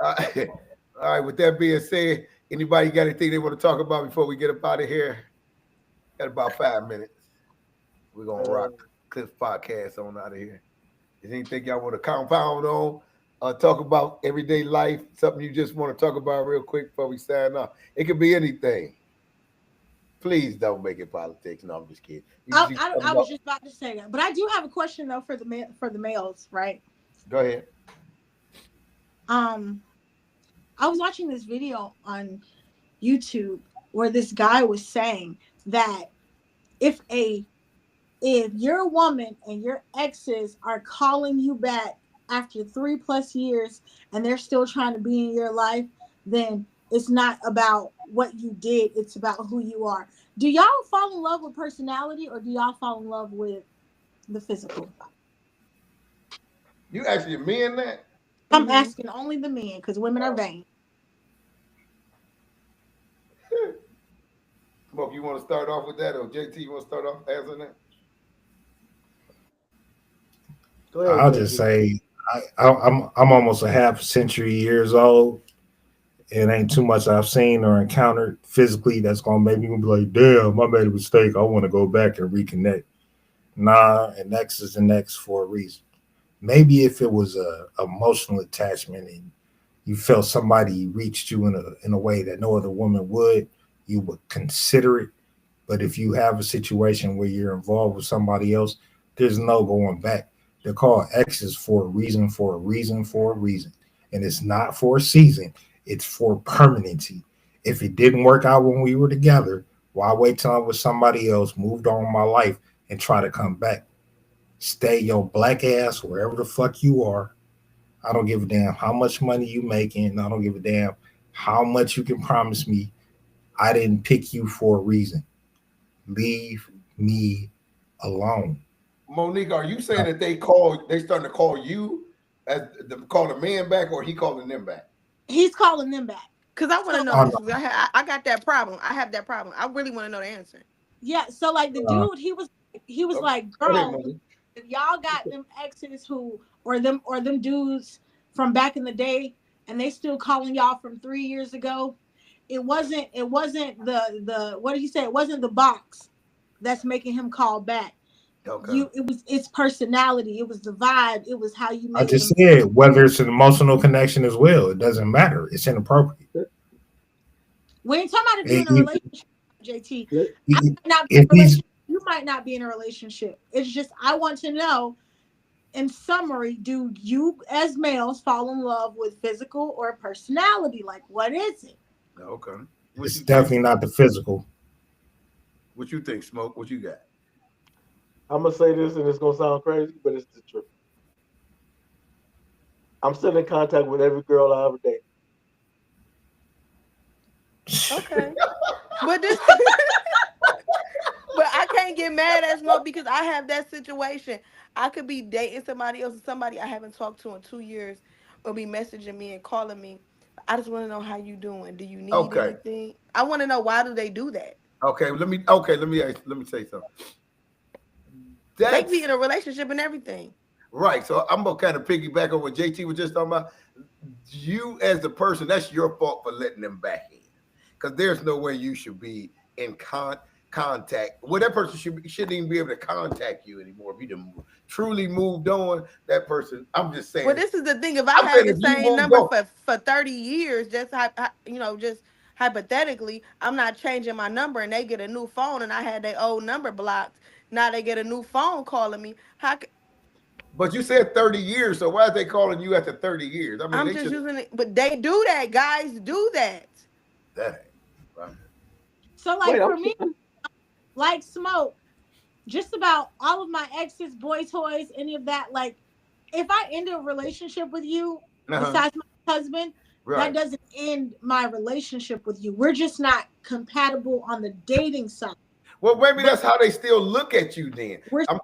All right, with that being said, anybody got anything they want to talk about before we get up out of here? Got about 5 minutes. We're going to rock Cliff Podcast on out of here. Is anything y'all want to compound on? Talk about everyday life, something you just want to talk about real quick before we sign off. It could be anything. Please don't make it politics. No, I'm just kidding. I was just about to say that, but I do have a question though for the males, right? Go ahead. I was watching this video on YouTube where this guy was saying that if you're a woman and your exes are calling you back after 3+ years and they're still trying to be in your life, then it's not about what you did, it's about who you are. Do y'all fall in love with personality, or do y'all fall in love with the physical? You asking men that? I'm asking only the men, because women are vain. Smoke, you want to start off with that, or JT, you want to start off answering that? Go ahead, I'll JT. just say I'm almost a half century years old. It ain't too much I've seen or encountered physically that's gonna make me be like, damn, I made a mistake. I want to go back and reconnect. Nah, an ex is an ex for a reason. Maybe if it was a emotional attachment and you felt somebody reached you in a way that no other woman would, you would consider it. But if you have a situation where you're involved with somebody else, there's no going back. They're called exes for a reason, for a reason, for a reason. And it's not for a season. It's for permanency. If it didn't work out when we were together, why wait till I was somebody else, moved on in my life, and try to come back? Stay your black ass wherever the fuck you are. I don't give a damn how much money you making. I don't give a damn how much you can promise me. I didn't pick you for a reason. Leave me alone. Monique, are you saying that they starting to call you as call the man back, or he calling them back? He's calling them back. Cause I want to know. I got that problem. I have that problem. I really want to know the answer. Yeah. So like the dude, he was like, girl, if y'all got them exes or them dudes from back in the day, and they still calling y'all from 3 years ago, it wasn't the what did he say? It wasn't the box that's making him call back. Okay. It's personality. It was the vibe. It was how you made I just said whether it's an emotional connection as well. It doesn't matter. It's inappropriate. We ain't talking about being in a relationship, JT. I might not be in a relationship. You might not be in a relationship. It's just I want to know, in summary, do you as males fall in love with physical or personality? Like, what is it? Okay. It's definitely not the physical. What you think, Smoke? What you got? I'm gonna say this, and it's gonna sound crazy, but it's the truth. I'm still in contact with every girl I ever date. Okay. But I can't get mad at Smoke because I have that situation. I could be dating somebody else, somebody I haven't talked to in 2 years, or be messaging me and calling me. I just want to know how you doing. Do you need anything? I want to know, why do they do that? Okay, let me say something. They be in a relationship and everything. Right. So I'm gonna kind of piggyback on what JT was just talking about. You as the person, that's your fault for letting them back in. Because there's no way you should be in contact. Well, that person shouldn't even be able to contact you anymore. If you done truly moved on, that person, I'm just saying. Well, this is the thing. If I had the same number for 30 years, just hypothetically, I'm not changing my number and they get a new phone and I had their old number blocked. Now they get a new phone calling me. But you said 30 years, so why are they calling you after 30 years? I mean, I'm just using it, but they do that. Guys do that. That ain't right. So like for me, like Smoke, just about all of my exes, boy toys, any of that, like if I end a relationship with you, besides my husband, that doesn't end my relationship with you. We're just not compatible on the dating side. Well, maybe that's how they still look at you then. I'm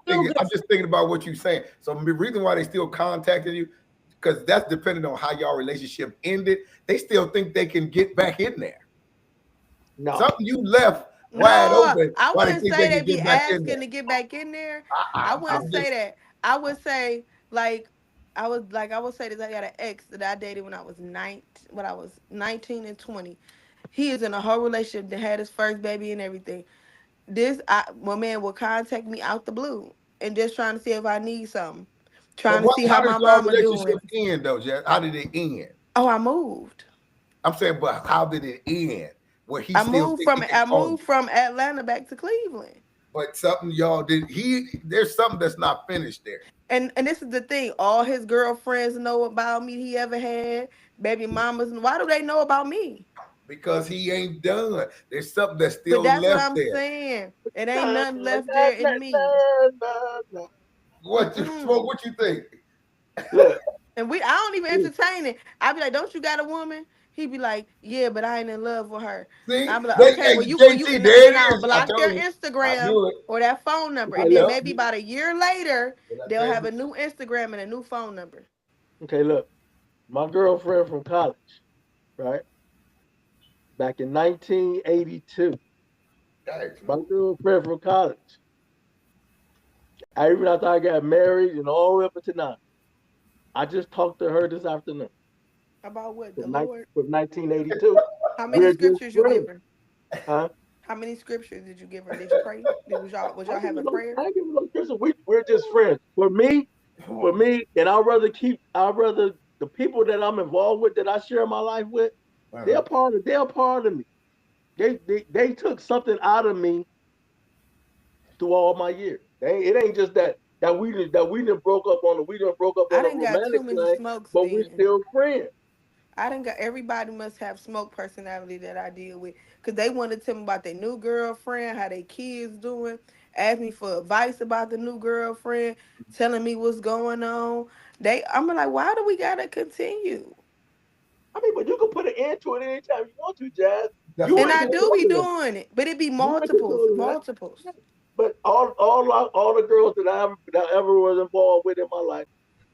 just thinking about what you're saying. So the reason why they still contacting you, because that's depending on how y'all relationship ended. They still think they can get back in there. No. Something you left wide open. I wouldn't say they be asking to get back in there. I wouldn't say that. I would say I would say that I got an ex that I dated when I was 19 and 20. He is in a whole relationship that had his first baby and everything. My man will contact me out the blue and just trying to see if I need something. Trying to see how my mama doing. End though, Jeff? How did it end? Oh, I moved. I'm saying, but how did it end? Where I moved from Atlanta back to Cleveland. But something y'all did. There's something that's not finished there. And this is the thing. All his girlfriends know about me. He ever had baby mamas. Why do they know about me? Because he ain't done. There's something that's still left there. But that's what I'm saying. It ain't nothing left there in me. What you think? And I don't even entertain it. I be like, don't you got a woman? He be like, yeah, but I ain't in love with her. See, I be like, they, okay, hey, well you JT, and there then it I'll is. I block their told you. I Instagram knew it. or that phone number, Okay, and then look. maybe about a year later Did I they'll tell have you? a new Instagram and a new phone number. Okay, look. My girlfriend from college, right? Back in 1982. Guys, My girlfriend from college. Even after I got married and all the way up until now. I just talked to her this afternoon About what? The from, Lord? from 1982. How many We're just scriptures you give friends. her? Huh? How many scriptures did you give her? Did you pray? Was y'all having prayer? I give no Christian. We're just friends. For me, and I'd rather the people that I'm involved with, that I share my life with, they're part of me. They took something out of me through all my years. It ain't just that we done broke up on I a done got too romantic many thing, smokes but we then. still friends. I done got everybody must have smoke personality that I deal with. Cause they want to tell me about their new girlfriend, how their kids doing, ask me for advice about the new girlfriend, telling me what's going on. I'm like, why do we gotta continue? I mean, but you can put an end to it anytime you want to, Jazz. And I do be doing it, but it be multiples. But all the girls that I ever was involved with in my life,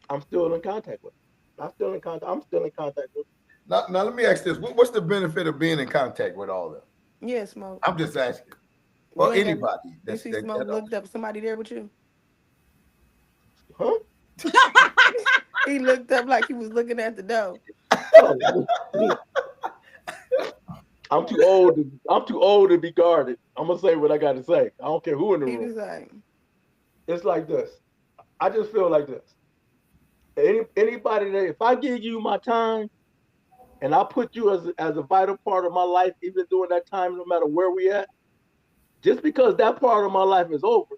I'm still in contact with. I'm still in contact with. Now let me ask this: what's the benefit of being in contact with all of them? Yeah, Smoke. I'm just asking. Or anybody. You see Smoke looked up somebody there with you? Huh? He looked up like he was looking at the door. I'm too old to be guarded. I'm gonna say what I gotta say. I don't care who in the room. It's like this. I just feel like this. Anybody that, if I give you my time and I put you as a vital part of my life, even during that time, no matter where we at, just because that part of my life is over,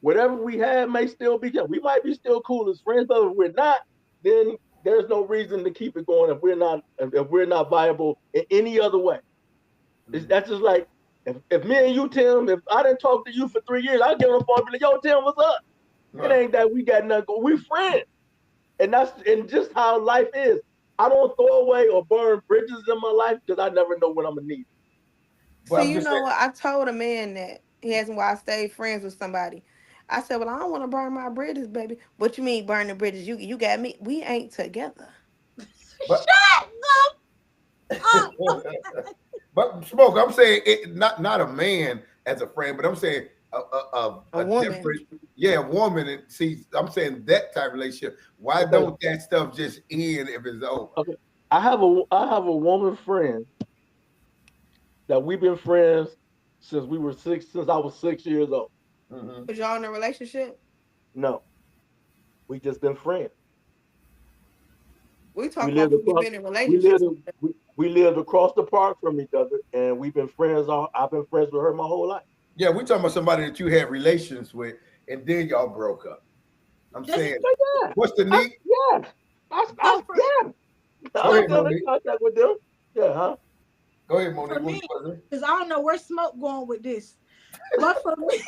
whatever we have may still be. We might be still cool as friends, but if we're not, then there's no reason to keep it going if we're not viable in any other way. That's just like if me and you, Tim, if I didn't talk to you for 3 years, I'd give a phone and be like, yo, Tim, what's up? It ain't that we got nothing going. We friends. And that's just how life is. I don't throw away or burn bridges in my life because I never know when I'm gonna need it. See, you know what? I told a man that he asked me why I stayed friends with somebody. I said, well, I don't want to burn my bridges, baby. What you mean burn the bridges? You got me. We ain't together. But, but Smoke, I'm saying not a man as a friend, but I'm saying a woman. A woman. And see, I'm saying that type of relationship. Why don't that stuff just end if it's over? Okay. I have a woman friend that we've been friends since I was 6 years old. Was y'all in a relationship? No. We just been friends. We talk about we've been in relationships. We lived across the park from each other, and we've been friends. I've been friends with her my whole life. Yeah, we're talking about somebody that you had relations with, and then y'all broke up. I'm saying, what's the need? Yeah. I'm still in contact with them. Yeah, huh? Go ahead, Monique. For me, because I don't know where Smoke going with this. But for me,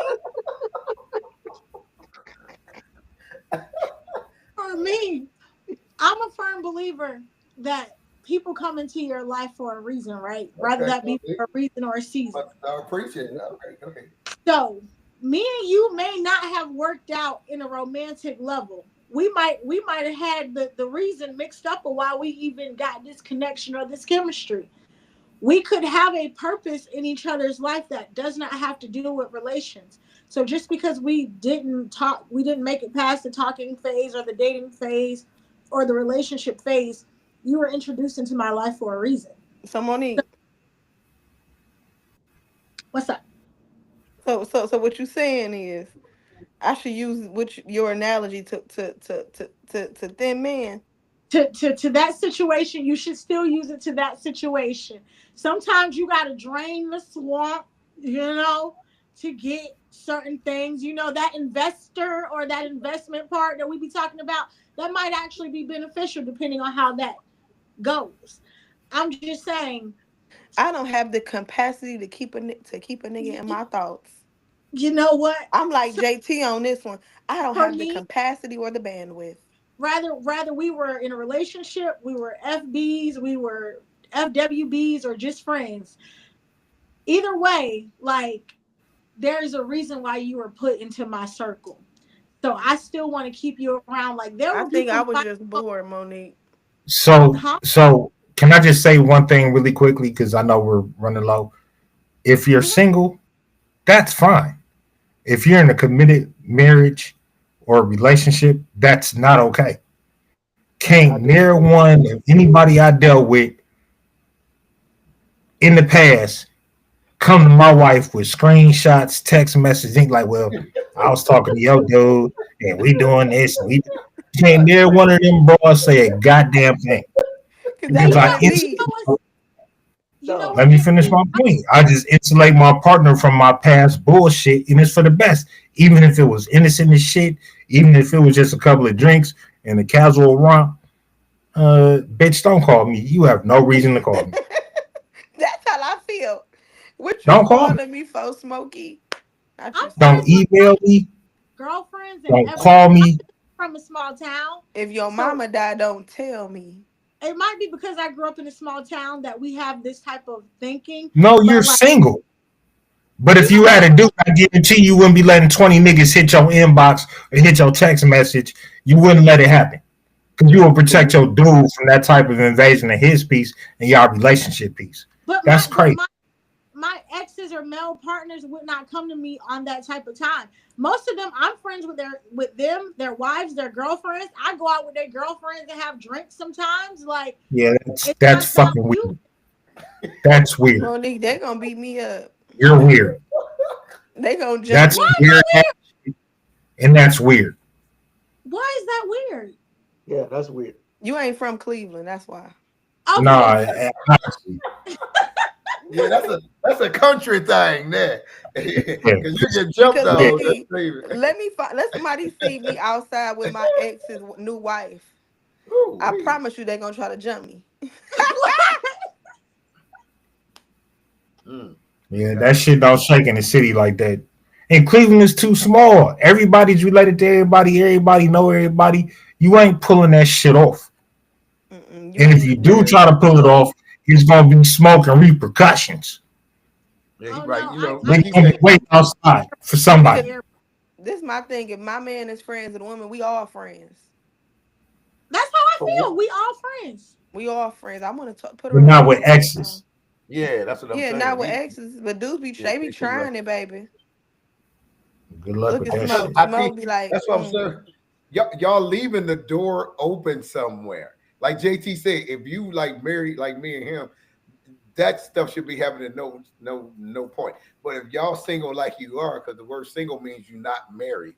I'm a firm believer that people come into your life for a reason, right? Rather that be for a reason or a season. I appreciate it. Okay, go ahead. So me and you may not have worked out in a romantic level. We might have had the reason mixed up of why we even got this connection or this chemistry. We could have a purpose in each other's life that does not have to do with relations. So just because we didn't make it past the talking phase or the dating phase or the relationship phase, you were introduced into my life for a reason. So Monique, what's up? So what you're saying is I should use your analogy to thin men. To that situation, you should still use it to that situation. Sometimes you got to drain the swamp, to get certain things. That investor or that investment part that we be talking about, that might actually be beneficial depending on how that goes. I'm just saying. I don't have the capacity to keep a nigga in my thoughts. You know what? I'm like JT on this one. I don't have the capacity or the bandwidth. Rather we were in a relationship, we were FBs, we were FWBs or just friends. Either way, like there's a reason why you were put into my circle. So I still want to keep you around. Like there I will think be I was just bored, Monique. So can I just say one thing really quickly, because I know we're running low. If you're single, that's fine. If you're in a committed marriage or relationship, that's not okay. Can't near one of anybody I dealt with in the past come to my wife with screenshots, text messaging like, well, I was talking to your dude and we doing this and we can't near one of them bros say a goddamn thing. Because let me finish my point. I just insulate my partner from my past bullshit, and it's for the best. Even if it was innocent as shit, even if it was just a couple of drinks and a casual romp, bitch, don't call me. You have no reason to call me. That's how I feel. What you Don't call calling me for, Smokey? Don't email me. Girlfriends Don't and call me. from a small town. If your mama died, don't tell me. It might be because I grew up in a small town that we have this type of thinking. No, you're single. But if you had a dude, I guarantee you wouldn't be letting 20 niggas hit your inbox or hit your text message. You wouldn't let it happen. Because you will protect your dude from that type of invasion of his peace and y'all relationship piece. That's crazy. My exes or male partners would not come to me on that type of time. Most of them, I'm friends with their wives, their girlfriends. I go out with their girlfriends and have drinks sometimes. Like, yeah, that's fucking weird. That's weird. Monique, they're gonna beat me up. You're weird. They gonna jump. That's weird, and that's weird. Why is that weird? Yeah, that's weird. You ain't from Cleveland, that's why. Okay. Nah, yeah, that's a country thing there. Because you get jumped on. Let somebody see me outside with my ex's new wife. I promise you, they're gonna try to jump me. Yeah, that shit don't shake in the city like that. And Cleveland is too small. Everybody's related to everybody. Everybody know everybody. You ain't pulling that shit off. And if you do try to pull it off, it's gonna be smoke and repercussions. Yeah, right. You know, They're gonna be waiting outside for somebody. This is my thing. If my man is friends with a woman, we all friends. That's how I feel. We all friends. We all friends. I want to put. But not with exes. Yeah, that's what I'm saying. Yeah, not with exes, but dudes be they be trying it, baby. Good luck with that shit. Smoke be like, that's what I'm saying. Y'all leaving the door open somewhere. Like JT said, if you like married like me and him, that stuff should be happening no point. But if y'all single like you are, because the word single means you're not married,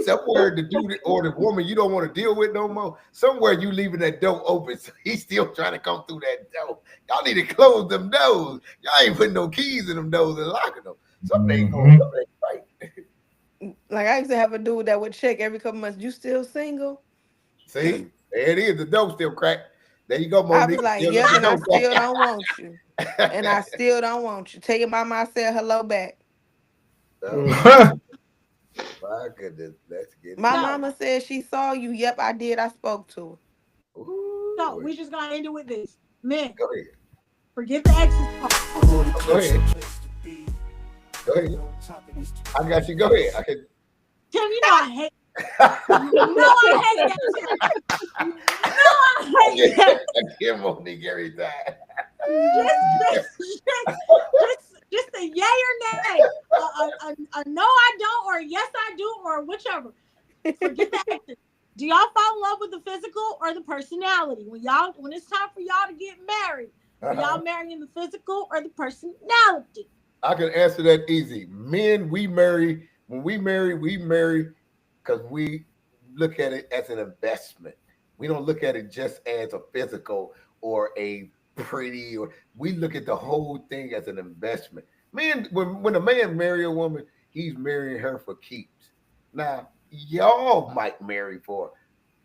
somewhere the dude or the woman you don't want to deal with no more, somewhere you leaving that door open, so he's still trying to come through that door. Y'all need to close them doors. Y'all ain't putting no keys in them doors and locking them. Something ain't going right. Like I used to have a dude that would check every couple months. You still single? See, there it is. The door still cracked. There you go, Monique. I be like, yeah, and I still don't want you. And I still don't want you. Tell your mama I said hello back. My goodness, that's good. My mama said she saw you. Yep, I did. I spoke to her. So we just gonna end it with this. Men, go ahead. Forget the exes. Go ahead. Go ahead. I got you. Go ahead. I can. Tim, you know I hate. No, I hate that. No, I hate that. I give Monique every time. Just a yay or nay. A no, I don't, or yes, I do, or whichever. Forget the exes. Do y'all fall in love with the physical or the personality? When it's time for y'all to get married, are y'all marrying the physical or the personality? I can answer that easy. Men, we marry. When we marry because we look at it as an investment. We don't look at it just as a physical or a pretty, or we look at the whole thing as an investment. Men, when a man marry a woman, he's marrying her for keeps. Now, y'all might marry for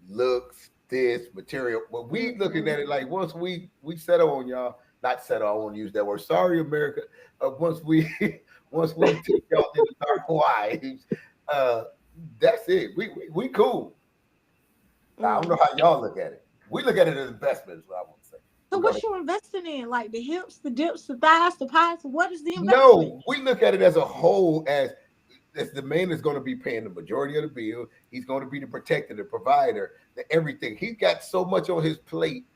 looks, this material, but we looking at it like once we settle on y'all, not settle, I won't use that word. Sorry, America. Once we take y'all into our wives, that's it. We cool. Now, I don't know how y'all look at it. We look at it as investments, what I want to say. So what you investing in? Like the hips, the dips, the thighs, the pies? What is the investment? No, we look at it as a whole as the man is going to be paying the majority of the bill. He's going to be the protector, the provider, the everything. He's got so much on his plate.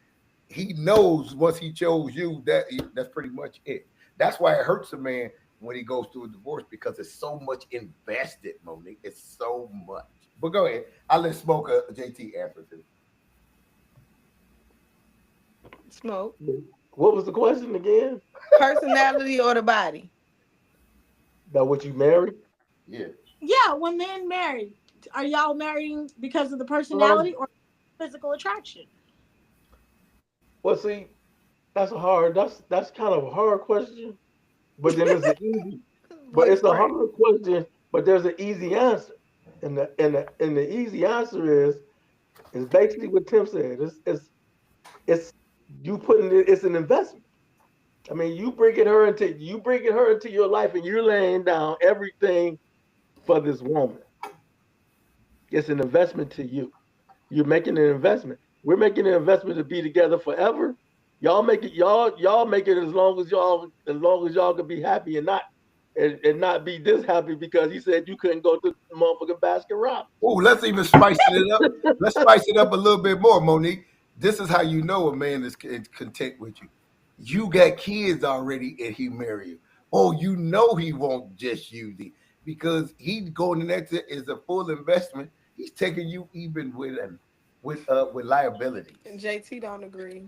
He knows once he chose you, that's pretty much it. That's why it hurts a man when he goes through a divorce, because it's so much invested, Monique. It's so much. But go ahead. I'll let Smoke JT answer this. Smoke. What was the question again? Personality or the body? That what you married? Yeah. Yeah, when men marry, are y'all marrying because of the personality or physical attraction? Well, see, that's kind of a hard question. But then it's an easy, but it's a hard question, but there's an easy answer. And the easy answer is basically what Tim said. It's you putting it, it's an investment. I mean, you bringing her into your life, and you're laying down everything for this woman. It's an investment to you. You're making an investment. We're making an investment to be together forever. Y'all make it as long as y'all can be happy and not be this happy because he said you couldn't go to the motherfucking basket rock. Oh, let's even spice it up. Let's spice it up a little bit more, Monique. This is how you know a man is content with you. You got kids already and he marry you. Oh, you know he won't just use you because he's going in there is a full investment. He's taking you even with liability. And JT don't agree.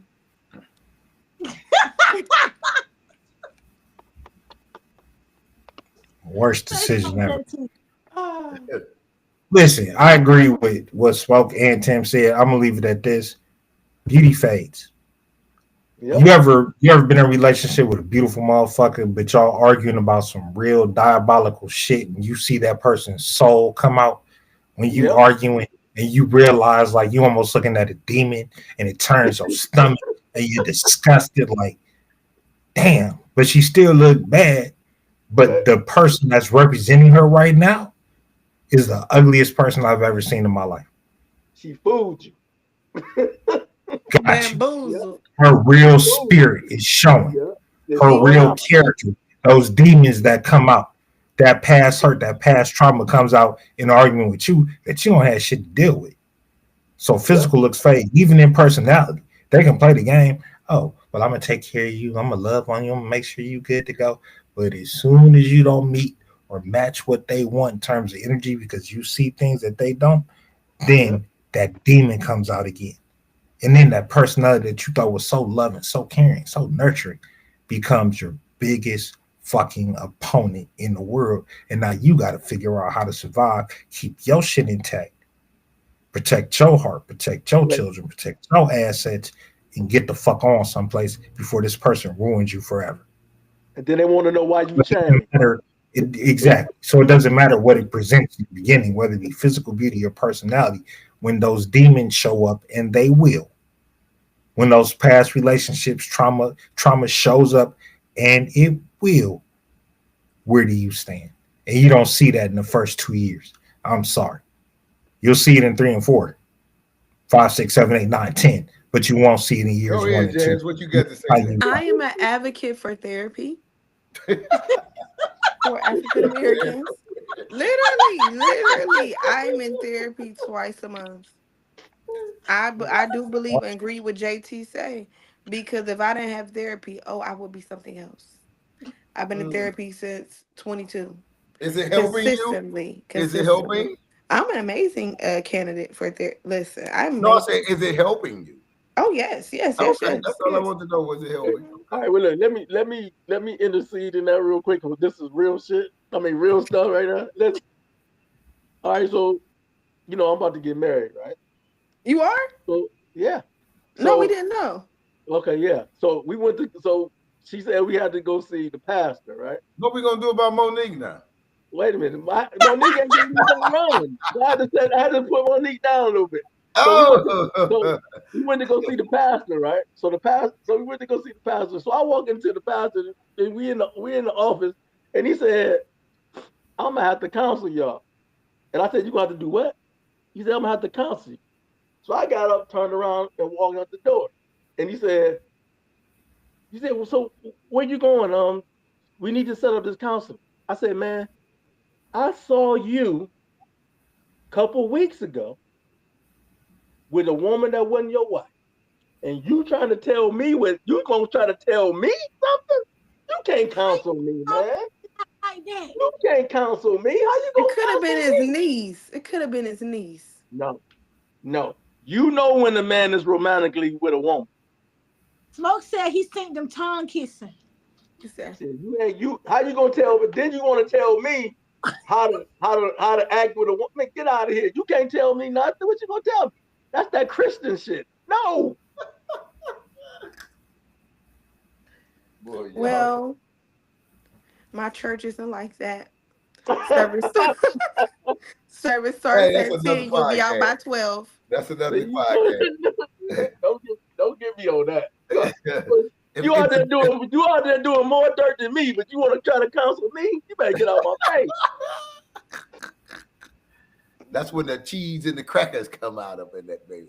Worst decision ever. Listen, I agree with what Smoke and Tim said. I'm gonna leave it at this. Beauty fades. Yep. You ever been in a relationship with a beautiful motherfucker, but y'all arguing about some real diabolical shit, and you see that person's soul come out when you arguing, and you realize like you almost looking at a demon, and it turns your stomach, and you're disgusted, like, damn. But she still look bad. But the person that's representing her right now is the ugliest person I've ever seen in my life. She fooled you. Got you. Her real spirit is showing. Her real character. Those demons that come out, that past hurt, that past trauma comes out in an argument with you that you don't have shit to deal with. So physical looks fake, even in personality. They can play the game. Oh, well, I'm gonna take care of you. I'm gonna love on you. I'm gonna make sure you good to go. But as soon as you don't meet or match what they want in terms of energy because you see things that they don't, then that demon comes out again. And then that personality that you thought was so loving, so caring, so nurturing becomes your biggest fucking opponent in the world. And now you got to figure out how to survive, keep your shit intact, protect your heart, protect your children, protect your assets, and get the fuck on someplace before this person ruins you forever. And then they want to know why you changed. Exactly. So it doesn't matter what it presents in the beginning, whether it be physical beauty or personality. When those demons show up, and they will, when those past relationships, trauma shows up, and it will, where do you stand? And you don't see that in the first 2 years. I'm sorry. You'll see it in 3 and 4, 5, 6, 7, 8, 9, 10, but you won't see it in years 1 and 2. What you got to say? I am an advocate for therapy for African Americans. Literally, I'm in therapy twice a month. I do believe and agree with JT say, because if I didn't have therapy, I would be something else. I've been in therapy since 22. Is it helping you? Is it helping? I'm an amazing candidate for therapy. Listen, I'm. No, I say, is it helping you? Oh yes. Okay, that's all I want to know. Was it helping? All right, well, look, let me intercede in that real quick because this is real shit. I mean, real stuff right now. All right, so I'm about to get married, right? You are? So yeah. No, we didn't know. Okay, yeah. So we went to. So she said we had to go see the pastor, right? What we gonna do about Monique now? Wait a minute, Monique ain't getting nothing wrong. I had to put Monique down a little bit. So we went to go see the pastor, right? So we went to go see the pastor. So I walk into the pastor, and we in the office, and he said, "I'm gonna have to counsel y'all." And I said, "You gonna have to do what?" He said, "I'm gonna have to counsel you." So I got up, turned around, and walked out the door. And he said, You said, well, so where you going? We need to set up this counseling. I said, man, I saw you a couple weeks ago with a woman that wasn't your wife. And you trying to tell me you gonna try to tell me something? You can't counsel me, man. Like that. You can't counsel me. How you gonna? It could have been his niece. It could have been his niece. No. You know when a man is romantically with a woman. Smoke said he seen them tongue kissing. Said, how you gonna tell? But then you want to tell me how to act with a woman? Man, get out of here! You can't tell me nothing. What you gonna tell me? That's that Christian shit. No. Boy, well, my church isn't like that. Service starts at 10. You'll be out by 12. That's another podcast. Don't get me on that. You out there doing more dirt than me, but you want to try to counsel me? You better get out my face. That's when the cheese and the crackers come out up in that baby.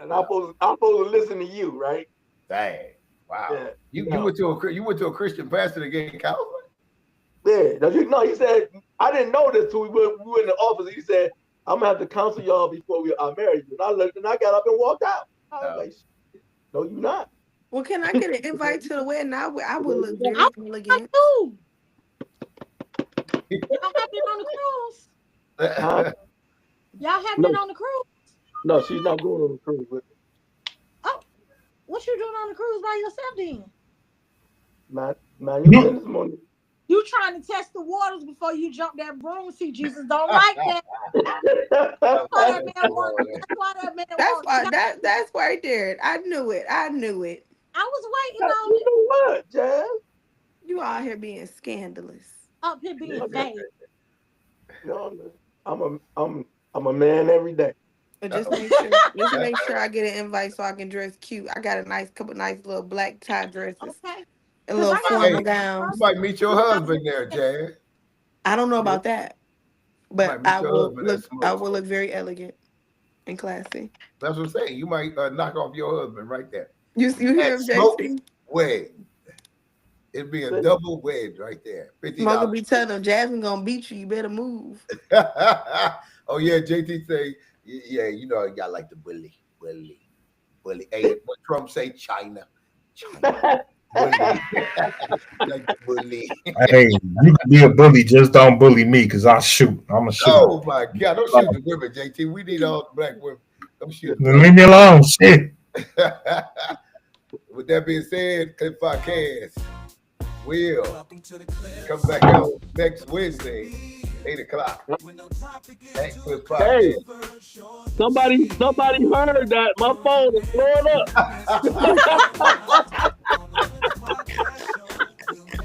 And I'm supposed to listen to you, right? Dang! Wow. Yeah. You went to a Christian pastor to get counseling? Yeah. He said I didn't know this till we were in the office. He said I'm gonna have to counsel y'all before I marry you. And I looked and I got up and walked out. I was like, no, you not. Well, can I get an invite to the wedding? I would look very elegant. Y'all have been on the cruise. Y'all have been on the cruise. No, she's not going on the cruise with me. Oh, what you doing on the cruise by yourself then? Man, you said this morning. You trying to test the waters before you jump that broom. See, Jesus don't like that. That's right there. I knew it. I was waiting on it. You know what, Jazz? You out here being scandalous. Up here being gay. No, I'm a man every day. But just make sure I get an invite so I can dress cute. I got a couple nice little black tie dresses. Okay. A little formal gown. You might meet your husband there, Jazz. I don't know about that, but I will look very elegant and classy. That's what I'm saying. You might knock off your husband right there. You hear him, JC? Wed. It'd be a double wed right there. Smoke will be telling him, Jasmine gonna beat you. You better move. Oh yeah, JT say, yeah, you know, you got like the bully. Hey, what Trump say? China. Like bully. Hey, you can be a bully, just don't bully me, because I'll shoot. I'm a shooter. Oh my God, don't shoot the women, JT. We need all the black women. Don't shoot. Leave me alone, shit. With that being said, if I can, we'll come back out next Wednesday, 8 o'clock. Hey, somebody heard that. My phone is blowing up.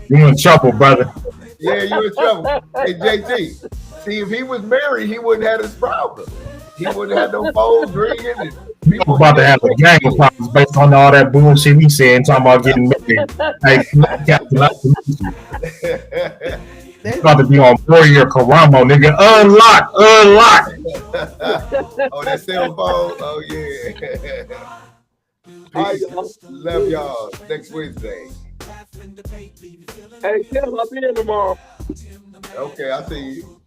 You in trouble, brother. Yeah, you in trouble. Hey, JT, see, if he was married, he wouldn't have this problem. He wouldn't have no phones ringing. And I'm about to have a gang of problems based on all that bullshit we said, talking about getting married. Hey, about to be on Warrior Karamo, nigga. Unlock. Oh, that cell phone? Oh, yeah. Peace. Love y'all. Next Wednesday. Hey, Tim, I'll be in tomorrow. Okay, I'll see you.